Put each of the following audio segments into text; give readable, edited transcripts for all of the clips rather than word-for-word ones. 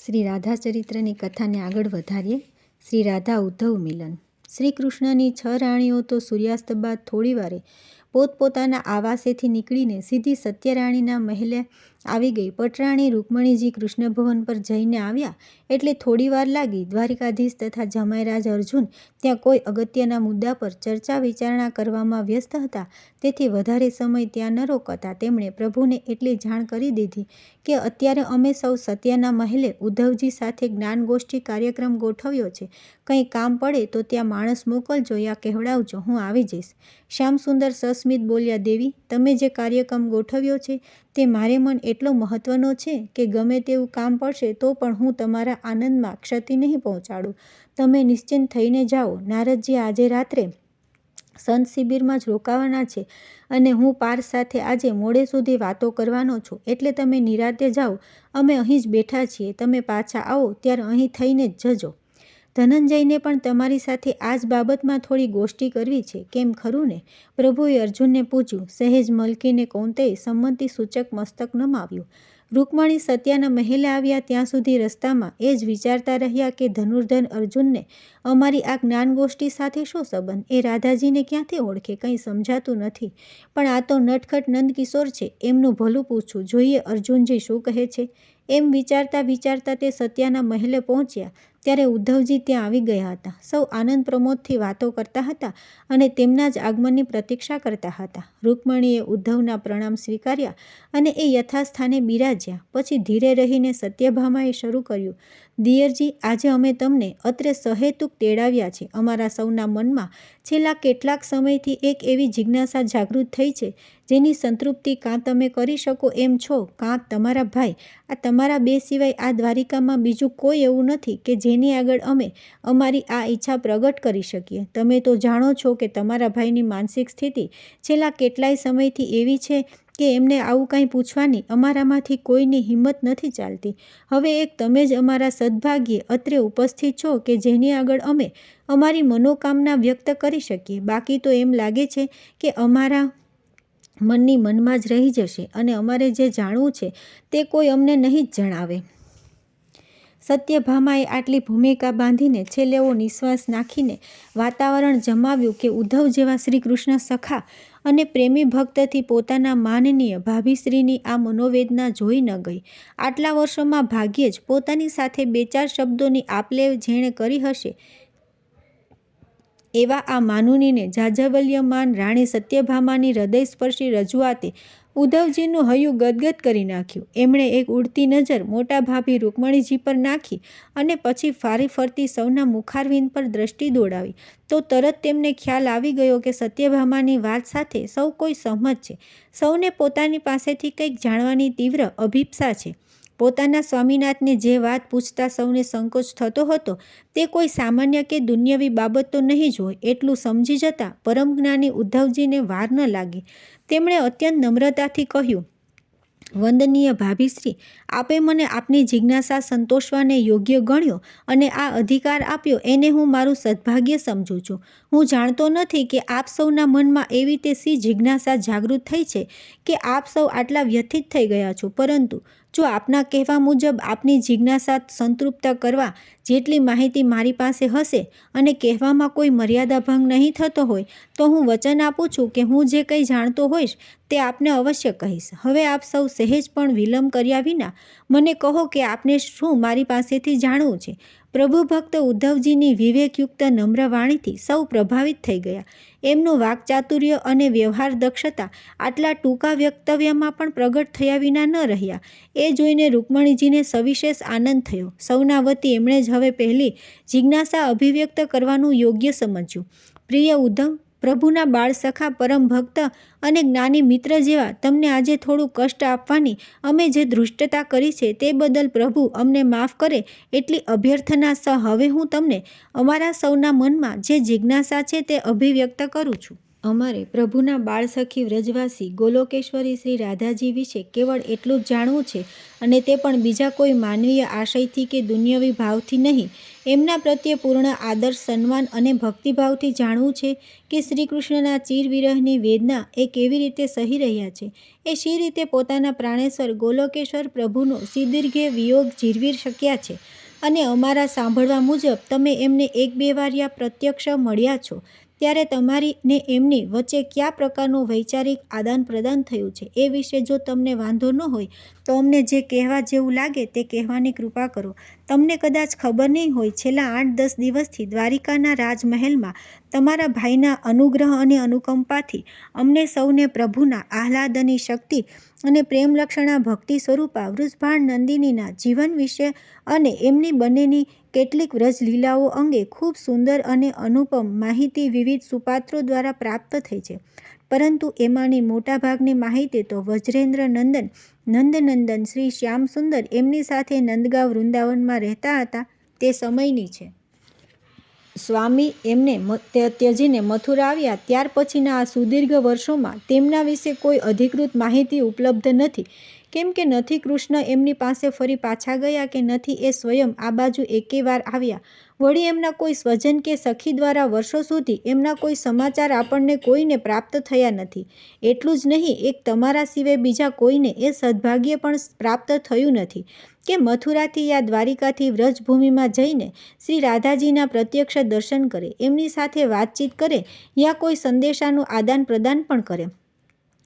શ્રી રાધા ચરિત્રની કથાને આગળ વધારીએ. શ્રી રાધા ઉદ્ધવ મિલન. શ્રી કૃષ્ણની 6 રાણીઓ તો સૂર્યાસ્ત બાદ થોડી વારે પોતપોતાના આવાસેથી નીકળીને સીધી સત્યરાણીના મહેલે આવી ગઈ. પટરાણી રૂકમણીજી કૃષ્ણ ભવન પર જઈને આવ્યા એટલે થોડી વાર લાગી. દ્વારિકાધીશ તથા જમાઈરાજ અર્જુન ત્યાં કોઈ અગત્યના મુદ્દા પર ચર્ચા વિચારણા કરવામાં વ્યસ્ત હતા, તેથી વધારે સમય ત્યાં ન રોકતા તેમણે પ્રભુને એટલી જાણ કરી દીધી કે અત્યારે અમે સૌ સત્યના મહેલે ઉદ્ધવજી સાથે જ્ઞાનગોષ્ઠી કાર્યક્રમ ગોઠવ્યો છે. કંઈ કામ પડે તો ત્યાં માણસ મોકલજો યા કહેવડાવજો, હું આવી જઈશ. શ્યામસુંદર સસ્મિત બોલ્યા, દેવી, તમે જે કાર્યક્રમ ગોઠવ્યો છે તે મારે મન એટલો મહત્વનો છે કે ગમે તેવું કામ પડશે તો પણ હું તમારા આનંદમાં ક્ષતિ નહીં પહોંચાડું. તમે નિશ્ચિંત થઈને જાઓ. નારદજી આજે રાત્રે સંત શિબિરમાં જ રોકાવાના છે અને હું પાર્થ સાથે આજે મોડે સુધી વાતો કરવાનો છું, એટલે તમે નિરાતે જાઓ. અમે અહીં જ બેઠા છીએ. તમે પાછા આવો ત્યારે અહીં થઈને જ જજો. ધનંજયને પણ તમારી સાથે આ જ બાબતમાં થોડી ગોષ્ઠી કરવી છે, કેમ ખરું ને? પ્રભુએ અર્જુનને પૂછ્યું. સહેજ મલકીને કૌંતેય સંમતિ સૂચક મસ્તક નમાવ્યું. રૂકમણી સત્યાના મહેલે આવ્યા ત્યાં સુધી રસ્તામાં એ જ વિચારતા રહ્યા કે ધનુર્ધર અર્જુનને અમારી આ જ્ઞાનગોષ્ઠી સાથે શો સંબંધ? એ રાધાજીને ક્યાંથી ઓળખે? કંઈ સમજાતું નથી. પણ આ તો નટખટ નંદકિશોર છે, એમનું ભલું પૂછવું જોઈએ અર્જુનજી શું કહે છે. એમ વિચારતા વિચારતા તે સત્યાના મહેલે પહોંચ્યા ત્યારે ઉદ્ધવજી ત્યાં આવી ગયા હતા. સૌ આનંદ પ્રમોદથી વાતો કરતા હતા અને તેમના જ આગમનની પ્રતીક્ષા કરતા હતા. રૂકમણીએ ઉદ્ધવના પ્રણામ સ્વીકાર્યા અને એ યથાસ્થાને બિરાજ્યા. પછી ધીરે રહીને સત્યભામાએ શરૂ કર્યું. દિયરજી, આજે અમે તમને અત્રે સહેતુક તેડાવ્યા છે. અમારા સૌના મનમાં છેલ્લા કેટલાક સમયથી એક એવી જિજ્ઞાસા જાગૃત થઈ છે જેની સંતૃપ્તિ કાં તમે કરી શકો એમ છો, કાં તમારા ભાઈ. આ તમારા બે સિવાય આ દ્વારિકામાં બીજું કોઈ એવું નથી કે જેની આગળ અમે અમારી આ ઈચ્છા પ્રગટ કરી શકીએ. તમે તો જાણો છો કે તમારા ભાઈની માનસિક સ્થિતિ છેલ્લા કેટલાય સમયથી એવી છે કે એમને આવું કાંઈ પૂછવાની અમારામાંથી કોઈની હિંમત નથી ચાલતી. હવે એક તમે જ અમારા સદભાગ્યે અત્રે ઉપસ્થિત છો કે જેની આગળ અમે અમારી મનોકામના વ્યક્ત કરી શકીએ. બાકી તો એમ લાગે છે કે અમારા મનની મનમાં જ રહી જશે અને અમારે જે જાણવું છે તે કોઈ અમને નહીં જ જણાવે. સત્યભામાએ આટલી ભૂમિકા બાંધીને છેલ્લેવો નિશ્વાસ નાખીને વાતાવરણ જમાવ્યું કે ઉદ્ધવ જેવા શ્રી કૃષ્ણ સખા અને પ્રેમી ભક્તથી પોતાના માનનીય ભાભીશ્રીની આ મનોવેદના જોઈ ન ગઈ. આટલા વર્ષોમાં ભાગ્યે જ પોતાની સાથે 2-4 શબ્દોની આપલે જેણે કરી હશે એવા આ માનુનીને જાજવલ્યમાન રાણી સત્યભામાની હૃદયસ્પર્શી રજૂઆતે ઉદ્ધવજીનું હૈયું ગદગદ કરી નાખ્યું. એમણે એક ઉડતી નજર મોટા ભાભી રૂકમણીજી પર નાખી અને પછી ફારી ફરતી સૌના મુખારવિંદ પર દ્રષ્ટિ દોડાવી તો તરત તેમને ખ્યાલ આવી ગયો કે સત્યભામાની વાત સાથે સૌ કોઈ સહમત છે. સૌને પોતાની પાસેથી કંઈક જાણવાની તીવ્ર અભિપ્સા છે. પોતાના સ્વામીનાથને જે વાત પૂછતા સૌને સંકોચ થતો હતો તે કોઈ સામાન્ય કે દુન્યવી બાબત તો નહીં જ હોય એટલું સમજી જતા પરમજ્ઞાની ઉદ્ધવજીને વાર ન લાગી. તેમણે અત્યંત નમ્રતાથી કહ્યું, વંદનીય ભાભીશ્રી, આપે મને આપની જિજ્ઞાસા સંતોષવાને યોગ્ય ગણ્યો અને આ અધિકાર આપ્યો એને હું મારું સદભાગ્ય સમજું છું. હું જાણતો નથી કે આપ સૌના મનમાં એવી તે સી જિજ્ઞાસા જાગૃત થઈ છે કે આપ સૌ આટલા વ્યથિત થઈ ગયા છો, પરંતુ જો આપના કહેવા મુજબ આપની જિજ્ઞાસા સંતૃપ્ત કરવા જેટલી માહિતી મારી પાસે હશે અને કહેવામાં કોઈ મર્યાદા ભંગ નહીં થતો હોય તો હું વચન આપું છું કે હું જે કંઈ જાણતો હોઈશ તે આપને અવશ્ય કહીશ. હવે આપ સૌ સહેજ પણ વિલંબ કર્યા વિના મને કહો કે આપને શું મારી પાસેથી જાણવું છે. પ્રભુ ભક્ત ઉદ્ધવજીની વિવેકયુક્ત નમ્ર વાણીથી સૌ પ્રભાવિત થઈ ગયા. એમનું વાકચાતુર્ય અને વ્યવહાર દક્ષતા આટલા ટૂંકા વક્તવ્યમાં પણ પ્રગટ થયા વિના ન રહ્યા. એ જોઈને રૂકમણીજીને સવિશેષ આનંદ થયો. સૌના વતી એમણે જ હવે પહેલી જિજ્ઞાસા અભિવ્યક્ત કરવાનું યોગ્ય સમજ્યું. પ્રિય ઉદ્ધવ, પ્રભુના બાળ સખા, પરમ ભક્ત અને જ્ઞાની મિત્ર જેવા તમને આજે થોડું કષ્ટ આપવાની અમે જે ધૃષ્ટતા કરી છે તે બદલ પ્રભુ અમને માફ કરે એટલી અભ્યર્થના સહ હવે હું તમને અમારા સૌના મનમાં જે જિજ્ઞાસા છે તે અભિવ્યક્ત કરું છું. અમારે પ્રભુના બાળસખી વ્રજવાસી ગોલોકેશ્વરી શ્રી રાધાજી વિશે કેવળ એટલું જ જાણવું છે અને તે પણ બીજા કોઈ માનવીય આશયથી કે દુન્યવી ભાવથી નહીં. એમના પ્રત્યે પૂર્ણ આદર, સન્માન અને ભક્તિભાવથી જાણવું છે કે શ્રી કૃષ્ણના ચિરવિરહની વેદના એ કેવી રીતે સહી રહ્યા છે, એ શી રીતે પોતાના પ્રાણેશ્વર ગોલોકેશ્વર પ્રભુનો સુદીર્ઘ વિયોગ જીરવી શક્યા છે. અને અમારા સાંભળવા મુજબ તમે એમને 1-2 વાર પ્રત્યક્ષ મળ્યા છો, ત્યારે તમારી ને એમની વચ્ચે કયા પ્રકારનું વૈચારિક આદાન પ્રદાન થયું છે, એ વિશે જો તમને વાંધો ન હોય તો અમને જે કહેવા જેવું લાગે તે કહેવાની કૃપા કરો. તમને કદાચ ખબર નહીં હોય, છેલ્લા 8-10 દિવસથી દ્વારિકાના રાજમહેલમાં તમારા ભાઈના અનુગ્રહ અને અનુકંપાથી અમને સૌને પ્રભુના આહ્લાદની શક્તિ અને પ્રેમલક્ષણા ભક્તિ સ્વરૂપા વૃષભાણ નંદિનીના જીવન વિશે અને એમની બંનેની કેટલીક વ્રજલીલાઓ અંગે ખૂબ સુંદર અને અનુપમ માહિતી વિવિધ સુપાત્રો દ્વારા પ્રાપ્ત થઈ છે. પરંતુ એમાંની મોટાભાગની માહિતી તો વજ્રેન્દ્ર નંદનંદન શ્રી શ્યામસુંદર એમની સાથે નંદગાંવ વૃંદાવનમાં રહેતા હતા તે સમયની છે. સ્વામી એમને ત્યજીને મથુરા આવ્યા ત્યાર પછીના આ સુદીર્ઘ વર્ષોમાં તેમના વિશે કોઈ અધિકૃત માહિતી ઉપલબ્ધ નથી, કેમ કે નથી કૃષ્ણ એમની પાસે ફરી પાછા ગયા કે નથી એ સ્વયં આ બાજુ એકે વાર આવ્યા. વળી એમના કોઈ સ્વજન કે સખી દ્વારા વર્ષો સુધી એમના કોઈ સમાચાર આપણને કોઈને પ્રાપ્ત થયા નથી. એટલું જ નહીં, એક તમારા સિવાય બીજા કોઈને એ સદભાગ્ય પણ પ્રાપ્ત થયું નથી કે મથુરાથી યા દ્વારિકાથી વ્રજભૂમિમાં જઈને શ્રી રાધાજીના પ્રત્યક્ષ દર્શન કરે, એમની સાથે વાતચીત કરે યા કોઈ સંદેશાનું આદાન પ્રદાન પણ કરે.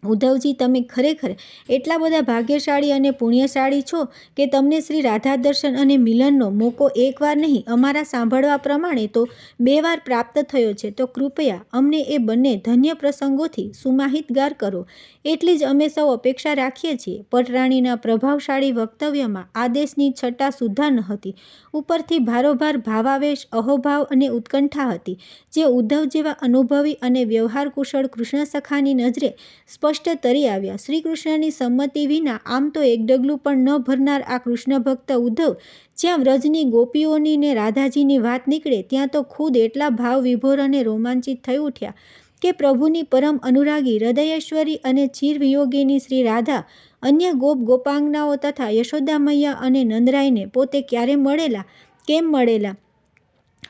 ઉદ્ધવજી, તમે ખરેખર એટલા બધા ભાગ્યશાળી અને પુણ્યશાળી છો કે તમને શ્રી રાધા દર્શન અને મિલનનો મોકો એકવાર નહીં, અમારા સાંભળવા પ્રમાણે તો 2 વાર પ્રાપ્ત થયો છે. તો કૃપયા અમને એ બંને ધન્ય પ્રસંગોથી સુમાહિતગાર કરો, એટલી જ અમે સૌ અપેક્ષા રાખીએ છીએ. પટરાણીના પ્રભાવશાળી વક્તવ્યમાં આદેશની છટા સુદ્ધા ન હતી. ઉપરથી ભારોભાર ભાવાવેશ, અહોભાવ અને ઉત્કંઠા હતી, જે ઉદ્ધવ જેવા અનુભવી અને વ્યવહાર કુશળ કૃષ્ણ સખાની નજરે સ્પષ્ટ તરી આવ્યા. શ્રી કૃષ્ણની સંમતિ વિના આમ તો એક ડગલું પણ ન ભરનાર આ કૃષ્ણ ભક્ત ઉદ્ધવ જ્યાં વ્રજની ગોપીઓની ને રાધાજીની વાત નીકળે ત્યાં તો ખુદ એટલા ભાવ વિભોર અને રોમાંચિત થઈ ઉઠ્યા કે પ્રભુની પરમ અનુરાગી, હૃદયેશ્વરી અને ચિરવિયોગીની શ્રી રાધા અન્ય ગોપાંગનાઓ તથા યશોદા મૈયા અને નંદરાયને પોતે ક્યારે મળેલા, કેમ મળેલા,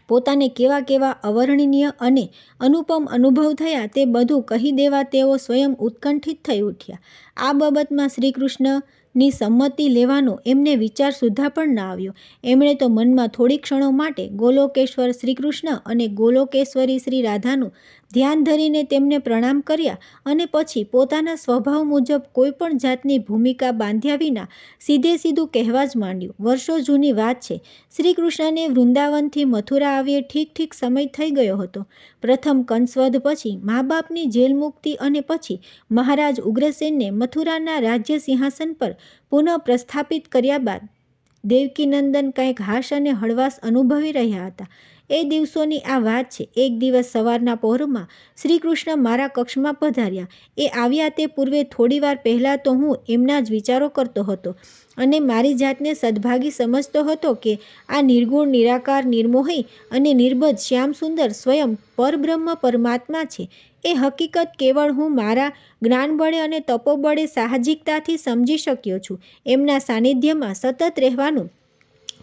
પોતાને કેવા કેવા અવર્ણનીય અને અનુપમ અનુભવ થયા તે બધું કહી દેવા તેઓ સ્વયં ઉત્કંઠિત થઈ ઉઠ્યા. આ બાબતમાં શ્રી કૃષ્ણની સંમતિ લેવાનો એમને વિચાર સુદ્ધા પણ ના આવ્યો. એમણે તો મનમાં થોડી ક્ષણો માટે ગોલોકેશ્વર શ્રી કૃષ્ણ અને ગોલોકેશ્વરી શ્રી રાધાનું ધ્યાન ધરીને તેમને પ્રણામ કર્યા અને પછી પોતાના સ્વભાવ મુજબ કોઈ પણ જાતની ભૂમિકા બાંધ્યા વિના સીધે સીધું કહેવા જ માંડ્યું. વર્ષો જૂની વાત છે. શ્રી કૃષ્ણને વૃંદાવનથી મથુરા આવ્યે ઠીક સમય થઈ ગયો હતો. પ્રથમ કંસવધ, પછી મા બાપની જેલ મુક્તિ અને પછી મહારાજ ઉગ્રસેનને મથુરાના રાજ્ય સિંહાસન પર પુનઃ પ્રસ્થાપિત કર્યા બાદ દેવકીનંદન કંઈક હાશ અને હળવાશ અનુભવી રહ્યા હતા. એ દિવસોની આ વાત છે. એક દિવસ સવારના પહોરમાં શ્રી કૃષ્ણ મારા કક્ષમાં પધાર્યા. એ આવ્યા તે પૂર્વે થોડીવાર પહેલાં તો હું એમના જ વિચારો કરતો હતો અને મારી જાતને સદભાગી સમજતો હતો કે આ નિર્ગુણ, નિરાકાર, નિર્મોહી અને નિર્બધ શ્યામસુંદર સ્વયં પરબ્રહ્મ પરમાત્મા છે. એ હકીકત કેવળ હું મારા જ્ઞાનબળે અને તપોબળે સાહજિકતાથી સમજી શક્યો છું. એમના સાનિધ્યમાં સતત રહેવાનું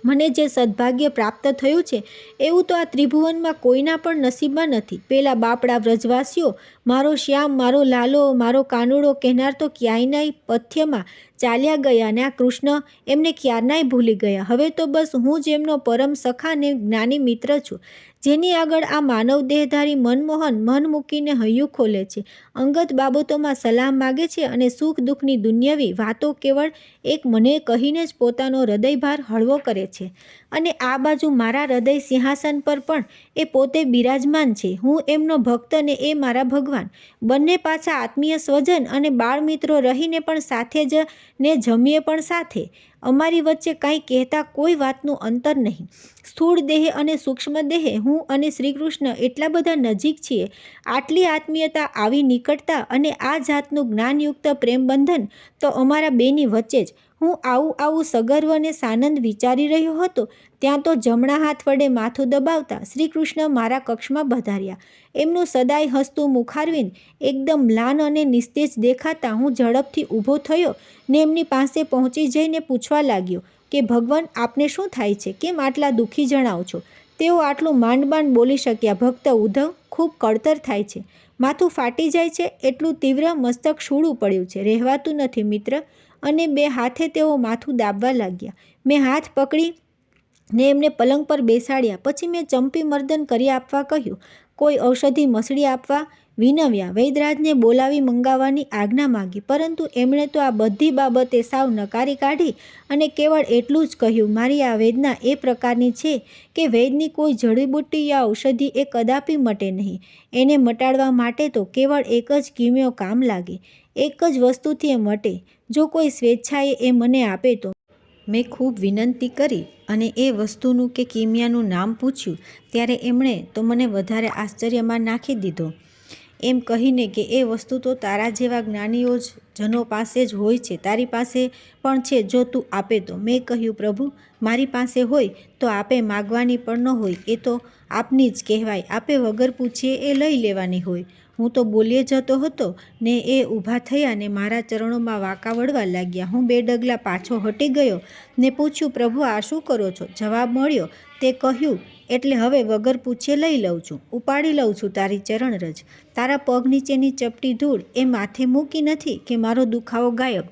મને જે સદભાગ્ય પ્રાપ્ત થયું છે એવું તો આ ત્રિભુવનમાં કોઈના પણ નસીબમાં નથી. પેલા બાપડા વ્રજવાસીઓ મારો શ્યામ, મારો લાલો, મારો કાનુડો કહેનાર તો ક્યાંયના પથ્યમાં ચાલ્યા ગયા અને આ કૃષ્ણ એમને ક્યારનાય ભૂલી ગયા. હવે તો બસ હું જ એમનો પરમ સખા ને જ્ઞાની મિત્ર છું, જેની આગળ આ માનવ દેહધારી મનમોહન મન મૂકીને હૈયું ખોલે છે, અંગત બાબતોમાં સલાહ માગે છે અને સુખ દુઃખની દુન્યવી વાતો કેવળ એક મને કહીને જ પોતાનો હૃદયભાર હળવો કરે છે. અને આ બાજુ મારા હૃદય સિંહાસન પર પણ એ પોતે બિરાજમાન છે. હું એમનો ભક્ત ને એ મારા ભગવાન. બંને પાછા આત્મીય સ્વજન અને બાળ મિત્રો રહીને પણ સાથે જ ને જમીએ પણ સાથે. અમારી વચ્ચે કાંઈ કહેતા કોઈ વાતનું અંતર નહીં. સ્થૂળ દેહે અને સૂક્ષ્મ દેહે હું અને શ્રી કૃષ્ણ એટલા બધા નજીક છીએ. આટલી આત્મીયતા, આવી નિકટતા અને આ જાતનું જ્ઞાનયુક્ત પ્રેમબંધન તો અમારા બેની વચ્ચે જ. હું આવું સગર્વ અને સાનંદ વિચારી રહ્યો હતો ત્યાં તો જમણા હાથ વડે માથું દબાવતા શ્રી કૃષ્ણ મારા કક્ષમાં પધાર્યા. એમનું સદાય હસતું મુખારવિંદ એકદમ મ્લાન અને નિસ્તેજ દેખાતા હું ઝડપથી ઊભો થયો ને એમની પાસે પહોંચી જઈને પૂછવા લાગ્યો, કે ભગવાન આપને શું થાય છે, કેમ આટલા દુઃખી જણાવ છો? તેઓ આટલું માંડ બોલી શક્યા. ભક્ત ઉદ્ધવ, ખૂબ કળતર થાય છે, માથું ફાટી જાય છે, એટલું તીવ્ર, મસ્તક શૂળું પડ્યું છે, રહેવાતું નથી મિત્ર. અને બે હાથે તેઓ માથું દાબવા લાગ્યા. મેં હાથ પકડી ને એમને પલંગ પર બેસાડ્યા. પછી મેં ચંપી મર્દન કરી આપવા કહ્યું, કોઈ ઔષધિ મસળી આપવા વિનવ્યા. વૈદ્યરાજને બોલાવી મંગાવવાની આજ્ઞા માગી, પરંતુ એમણે તો આ બધી બાબતે સાવ નકારી કાઢી અને કેવળ એટલું જ કહ્યું, મારી આ વેદના એ પ્રકારની છે કે વૈદ્યની કોઈ જડીબુટ્ટી યા ઔષધિ એ કદાપી મટે નહીં. એને મટાડવા માટે તો કેવળ એક જ કીમ્યો કામ લાગે, એક જ વસ્તુથી એ મટે. જો કોઈ સ્વેચ્છાએ એ મને આપે તો. મેં ખૂબ વિનંતી કરી અને એ વસ્તુનું કે કિમિયાનું નામ પૂછ્યું, ત્યારે એમણે તો મને વધારે આશ્ચર્યમાં નાખી દીધો, એમ કહીને કે એ વસ્તુ તો તારા જેવા જ્ઞાનીઓ જનો પાસે જ હોય છે, તારી પાસે પણ છે, જો તું આપે તો. મેં કહ્યું, પ્રભુ, મારી પાસે હોય તો આપે માગવાની પણ ન હોય, એ તો આપની જ કહેવાય, આપે વગર પૂછીએ એ લઈ લેવાની હોય. હું તો બોલ્યે જતો હતો ને એ ઊભા થયા ને મારા ચરણોમાં વાંકા વળવા લાગ્યા. હું 2 ડગલા પાછો હટી ગયો ને પૂછ્યું, પ્રભુ, આ શું કરો છો? જવાબ મળ્યો તે કહ્યું, એટલે હવે વગર પૂછીએ લઈ લઉં છું, ઉપાડી લઉં છું તારી ચરણરજ. તારા પગ નીચેની ચપટી ધૂળ એ માથે મૂકી નથી કે મારો દુખાવો ગાયબ.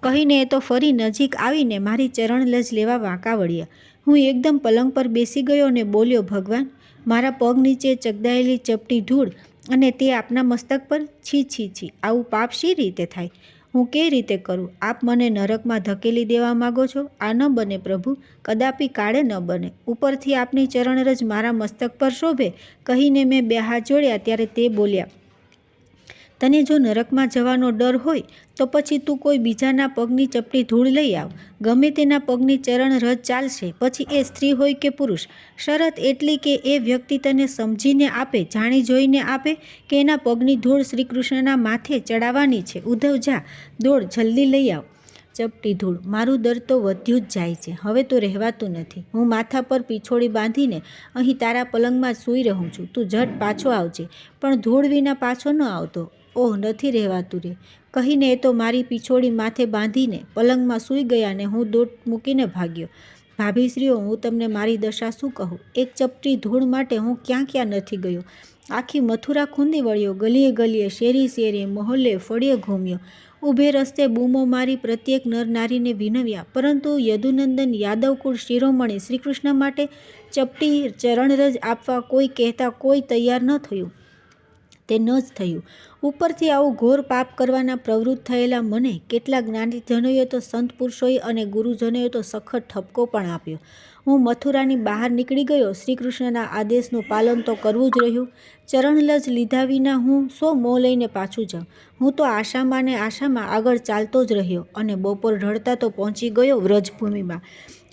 કહીને એ તો ફરી નજીક આવીને મારી ચરણરજ લેવા વાંકા વળ્યા. હું એકદમ પલંગ પર બેસી ગયો ને બોલ્યો, ભગવાન, મારા પગ નીચે ચગદાયેલી ચપટી ધૂળ અને તે આપના મસ્તક પર? છી છી છી, આવું પાપ શી રીતે થાય? હું કઈ રીતે કરું? આપ મને નરકમાં ધકેલી દેવા માગો છો? આ ન બને પ્રભુ, કદાપી કાળે ન બને. ઉપરથી આપની ચરણરજ મારા મસ્તક પર શોભે. કહીને મેં 2 હાથ જોડ્યા ત્યારે તે બોલ્યા, તને જો નરકમાં જવાનો ડર હોય તો પછી તું કોઈ બીજાના પગની ચપટી ધૂળ લઈ આવ, ગમે તેના પગની ચરણરજ ચાલશે, પછી એ સ્ત્રી હોય કે પુરુષ. શરત એટલી કે એ વ્યક્તિ તને સમજીને આપે, જાણી જોઈને આપે કે એના પગની ધૂળ શ્રી કૃષ્ણના માથે ચડાવવાની છે. ઉદ્ધવ, જા, દોડ, જલ્દી લઈ આવ ચપટી ધૂળ. મારું દર્દ તો વધ્યું જ જાય છે, હવે તો રહેવાતું નથી. હું માથા પર પીછોડી બાંધીને અહીં તારા પલંગમાં જ સૂઈ રહું છું, તું ઝટ પાછો આવજે. પણ ધૂળ વિના પાછો ન આવતો. ઓહ, નથી રહેવાતું રે. કહીને એ તો મારી પીછોડી માથે બાંધીને પલંગમાં સૂઈ ગયા ને હું દોટ મૂકીને ભાગ્યો. ભાભીશ્રીઓ, હું તમને મારી દશા શું કહું? એક ચપટી ધૂળ માટે હું ક્યાં ક્યાં નથી ગયો. આખી મથુરા ખૂંદી વળ્યો, ગલીએ ગલીએ, શેરી શેરી, મહોલ્લે ફળીએ ઘૂમ્યો, ઊભે રસ્તે બૂમો મારી પ્રત્યેક નર નારીને વિનવ્યા, પરંતુ યદુનંદન યાદવકુળ શિરોમણી શ્રીકૃષ્ણ માટે ચપટી ચરણરજ આપવા કોઈ કહેતા કોઈ તૈયાર ન થયું. તે ન જ થયું. ઉપરથી આવું ઘોર પાપ કરવાના પ્રવૃત્ત થયેલા મને કેટલાક જ્ઞાનીજનોએ તો સંત પુરુષોએ અને ગુરુજનોએ તો સખત ઠપકો પણ આપ્યો. હું મથુરાની બહાર નીકળી ગયો. શ્રી કૃષ્ણના આદેશનું પાલન તો કરવું જ રહ્યું. ચરણરજ લીધા વિના હું શો મોં લઈને પાછું જાઉં? હું તો આશામાં ને આશામાં આગળ ચાલતો જ રહ્યો અને બપોર ઢળતા તો પહોંચી ગયો વ્રજભૂમિમાં.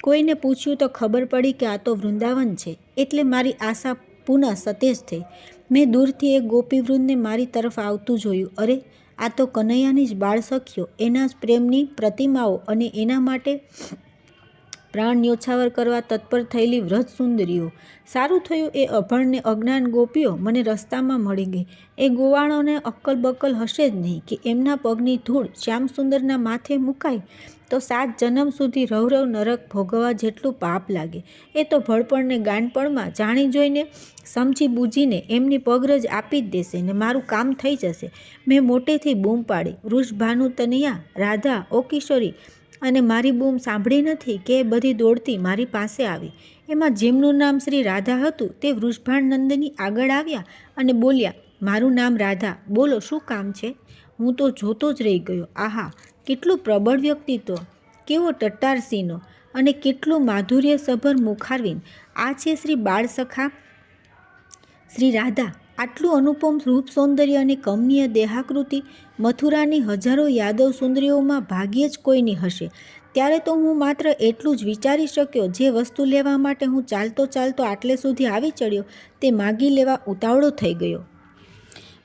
કોઈને પૂછ્યું તો ખબર પડી કે આ તો વૃંદાવન છે. એટલે મારી આશા પુનઃ સતેજ થઈ. મેં દૂરથી એક ગોપીવૃંદને મારી તરફ આવતું જોયું. અરે, આ તો કનૈયાની જ બાળ સખીઓ, એના જ પ્રેમની પ્રતિમાઓ અને એના માટે પ્રાણ ન્યોછાવર કરવા તત્પર થયેલી વ્રજ સુંદરીઓ. સારું થયું એ અભણ ને અજ્ઞાન ગોપીઓ મને રસ્તામાં મળી ગઈ. એ ગોવાળોને અક્કલ બક્કલ હશે જ નહીં કે એમના પગની ધૂળ શ્યામસુંદરના માથે મુકાય તો 7 જન્મ સુધી રવ નરક ભોગવવા જેટલું પાપ લાગે. એ તો ભડપણને ગાનપણમાં જાણી જોઈને સમજી બૂજીને એમની પગરજ આપી જ દેશે ને મારું કામ થઈ જશે. મેં મોટેથી બૂમ પાડી, વૃષભાનુ તનયા, રાધા, ઓ કિશોરી! અને મારી બૂમ સાંભળી નથી કે એ બધી દોડતી મારી પાસે આવી. એમાં જેમનું નામ શ્રી રાધા હતું તે વૃષભાન નંદની આગળ આવ્યા અને બોલ્યા, મારું નામ રાધા, બોલો શું કામ છે? હું તો જોતો જ રહી ગયો. આહા, કેટલું પ્રબળ વ્યક્તિત્વ, કેવો ટટ્ટારસીનો અને કેટલું માધુર્યસભર મુખારવિંદ! આ છે શ્રી બાળસખા શ્રી રાધા. આટલું અનુપમ રૂપ સૌંદર્ય અને કમનીય દેહાકૃતિ મથુરાની હજારો યાદવ સુંદરીઓમાં ભાગ્યે જ કોઈની હશે. ત્યારે તો હું માત્ર એટલું જ વિચારી શક્યો, જે વસ્તુ લેવા માટે હું ચાલતો ચાલતો આટલે સુધી આવી ચડ્યો તે માગી લેવા ઉતાવળો થઈ ગયો.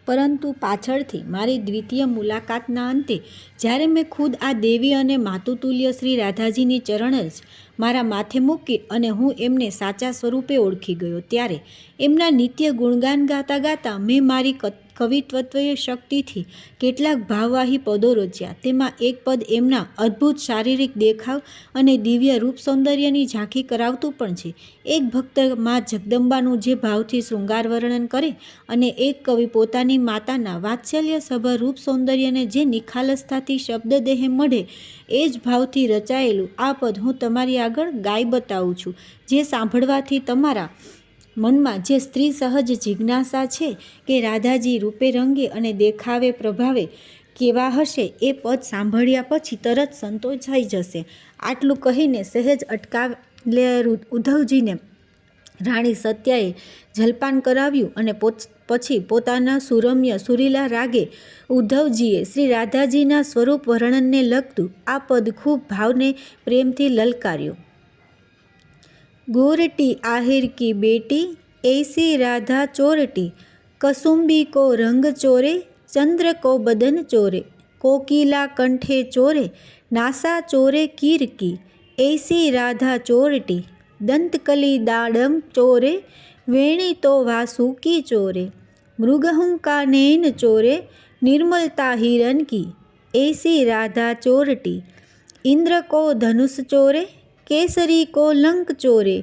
પરંતુ પાછળથી મારી દ્વિતીય મુલાકાતના અંતે જ્યારે મેં ખુદ આ દેવી અને માતુતુલ્ય શ્રી રાધાજીની ચરણરજ મારા માથે મૂકી અને હું એમને સાચા સ્વરૂપે ઓળખી ગયો, ત્યારે એમના નિત્ય ગુણગાન ગાતા ગાતા મેં મારી કવિત્વએ શક્તિથી કેટલાક ભાવવાહી પદો રચ્યા. તેમાં એક પદ એમના અદ્ભુત શારીરિક દેખાવ અને દિવ્ય રૂપ સૌંદર્યની ઝાંખી કરાવતું પણ છે. એક ભક્ત મા જગદંબાનું જે ભાવથી શૃંગાર વર્ણન કરે અને એક કવિ પોતાની માતાના વાત્સલ્યસભર રૂપ સૌંદર્યને જે નિખાલસતાથી શબ્દદેહે મળે એ જ ભાવથી રચાયેલું આ પદ હું તમારી આગળ ગાઈ બતાવું છું. જે સાંભળવાથી તમારા મનમાં જે સ્ત્રી સહજ જિજ્ઞાસા છે કે રાધાજી રૂપે રંગે અને દેખાવે પ્રભાવે કેવા હશે એ પદ સાંભળ્યા પછી તરત સંતોષાઈ જશે. આટલું કહીને સહેજ અટકાવેલ ઉદ્ધવજીને રાણી સત્યાએ જલપાન કરાવ્યું અને પછી પોતાના સુરમ્ય સુરીલા રાગે ઉદ્ધવજીએ શ્રી રાધાજીના સ્વરૂપ વર્ણનને લગતું આ પદ ખૂબ ભાવને પ્રેમથી લલકાર્યું. गोरटी आहिर की बेटी ऐसी राधा चोरटी, कसुम्बी को रंग चोरे चंद्र को बदन चोरे, कोकिला कंठे चोरे नासा चोरे कीर की, ऐसी राधा चोरटी, दंतकली दाड़म चोरे वेणी तो वासुकी चोरे, मृगहं का नैन चोरे निर्मलता हिरन की, ऐसी राधा चोरटी, इंद्र को धनुष चोरे केसरी को लंक चोरे,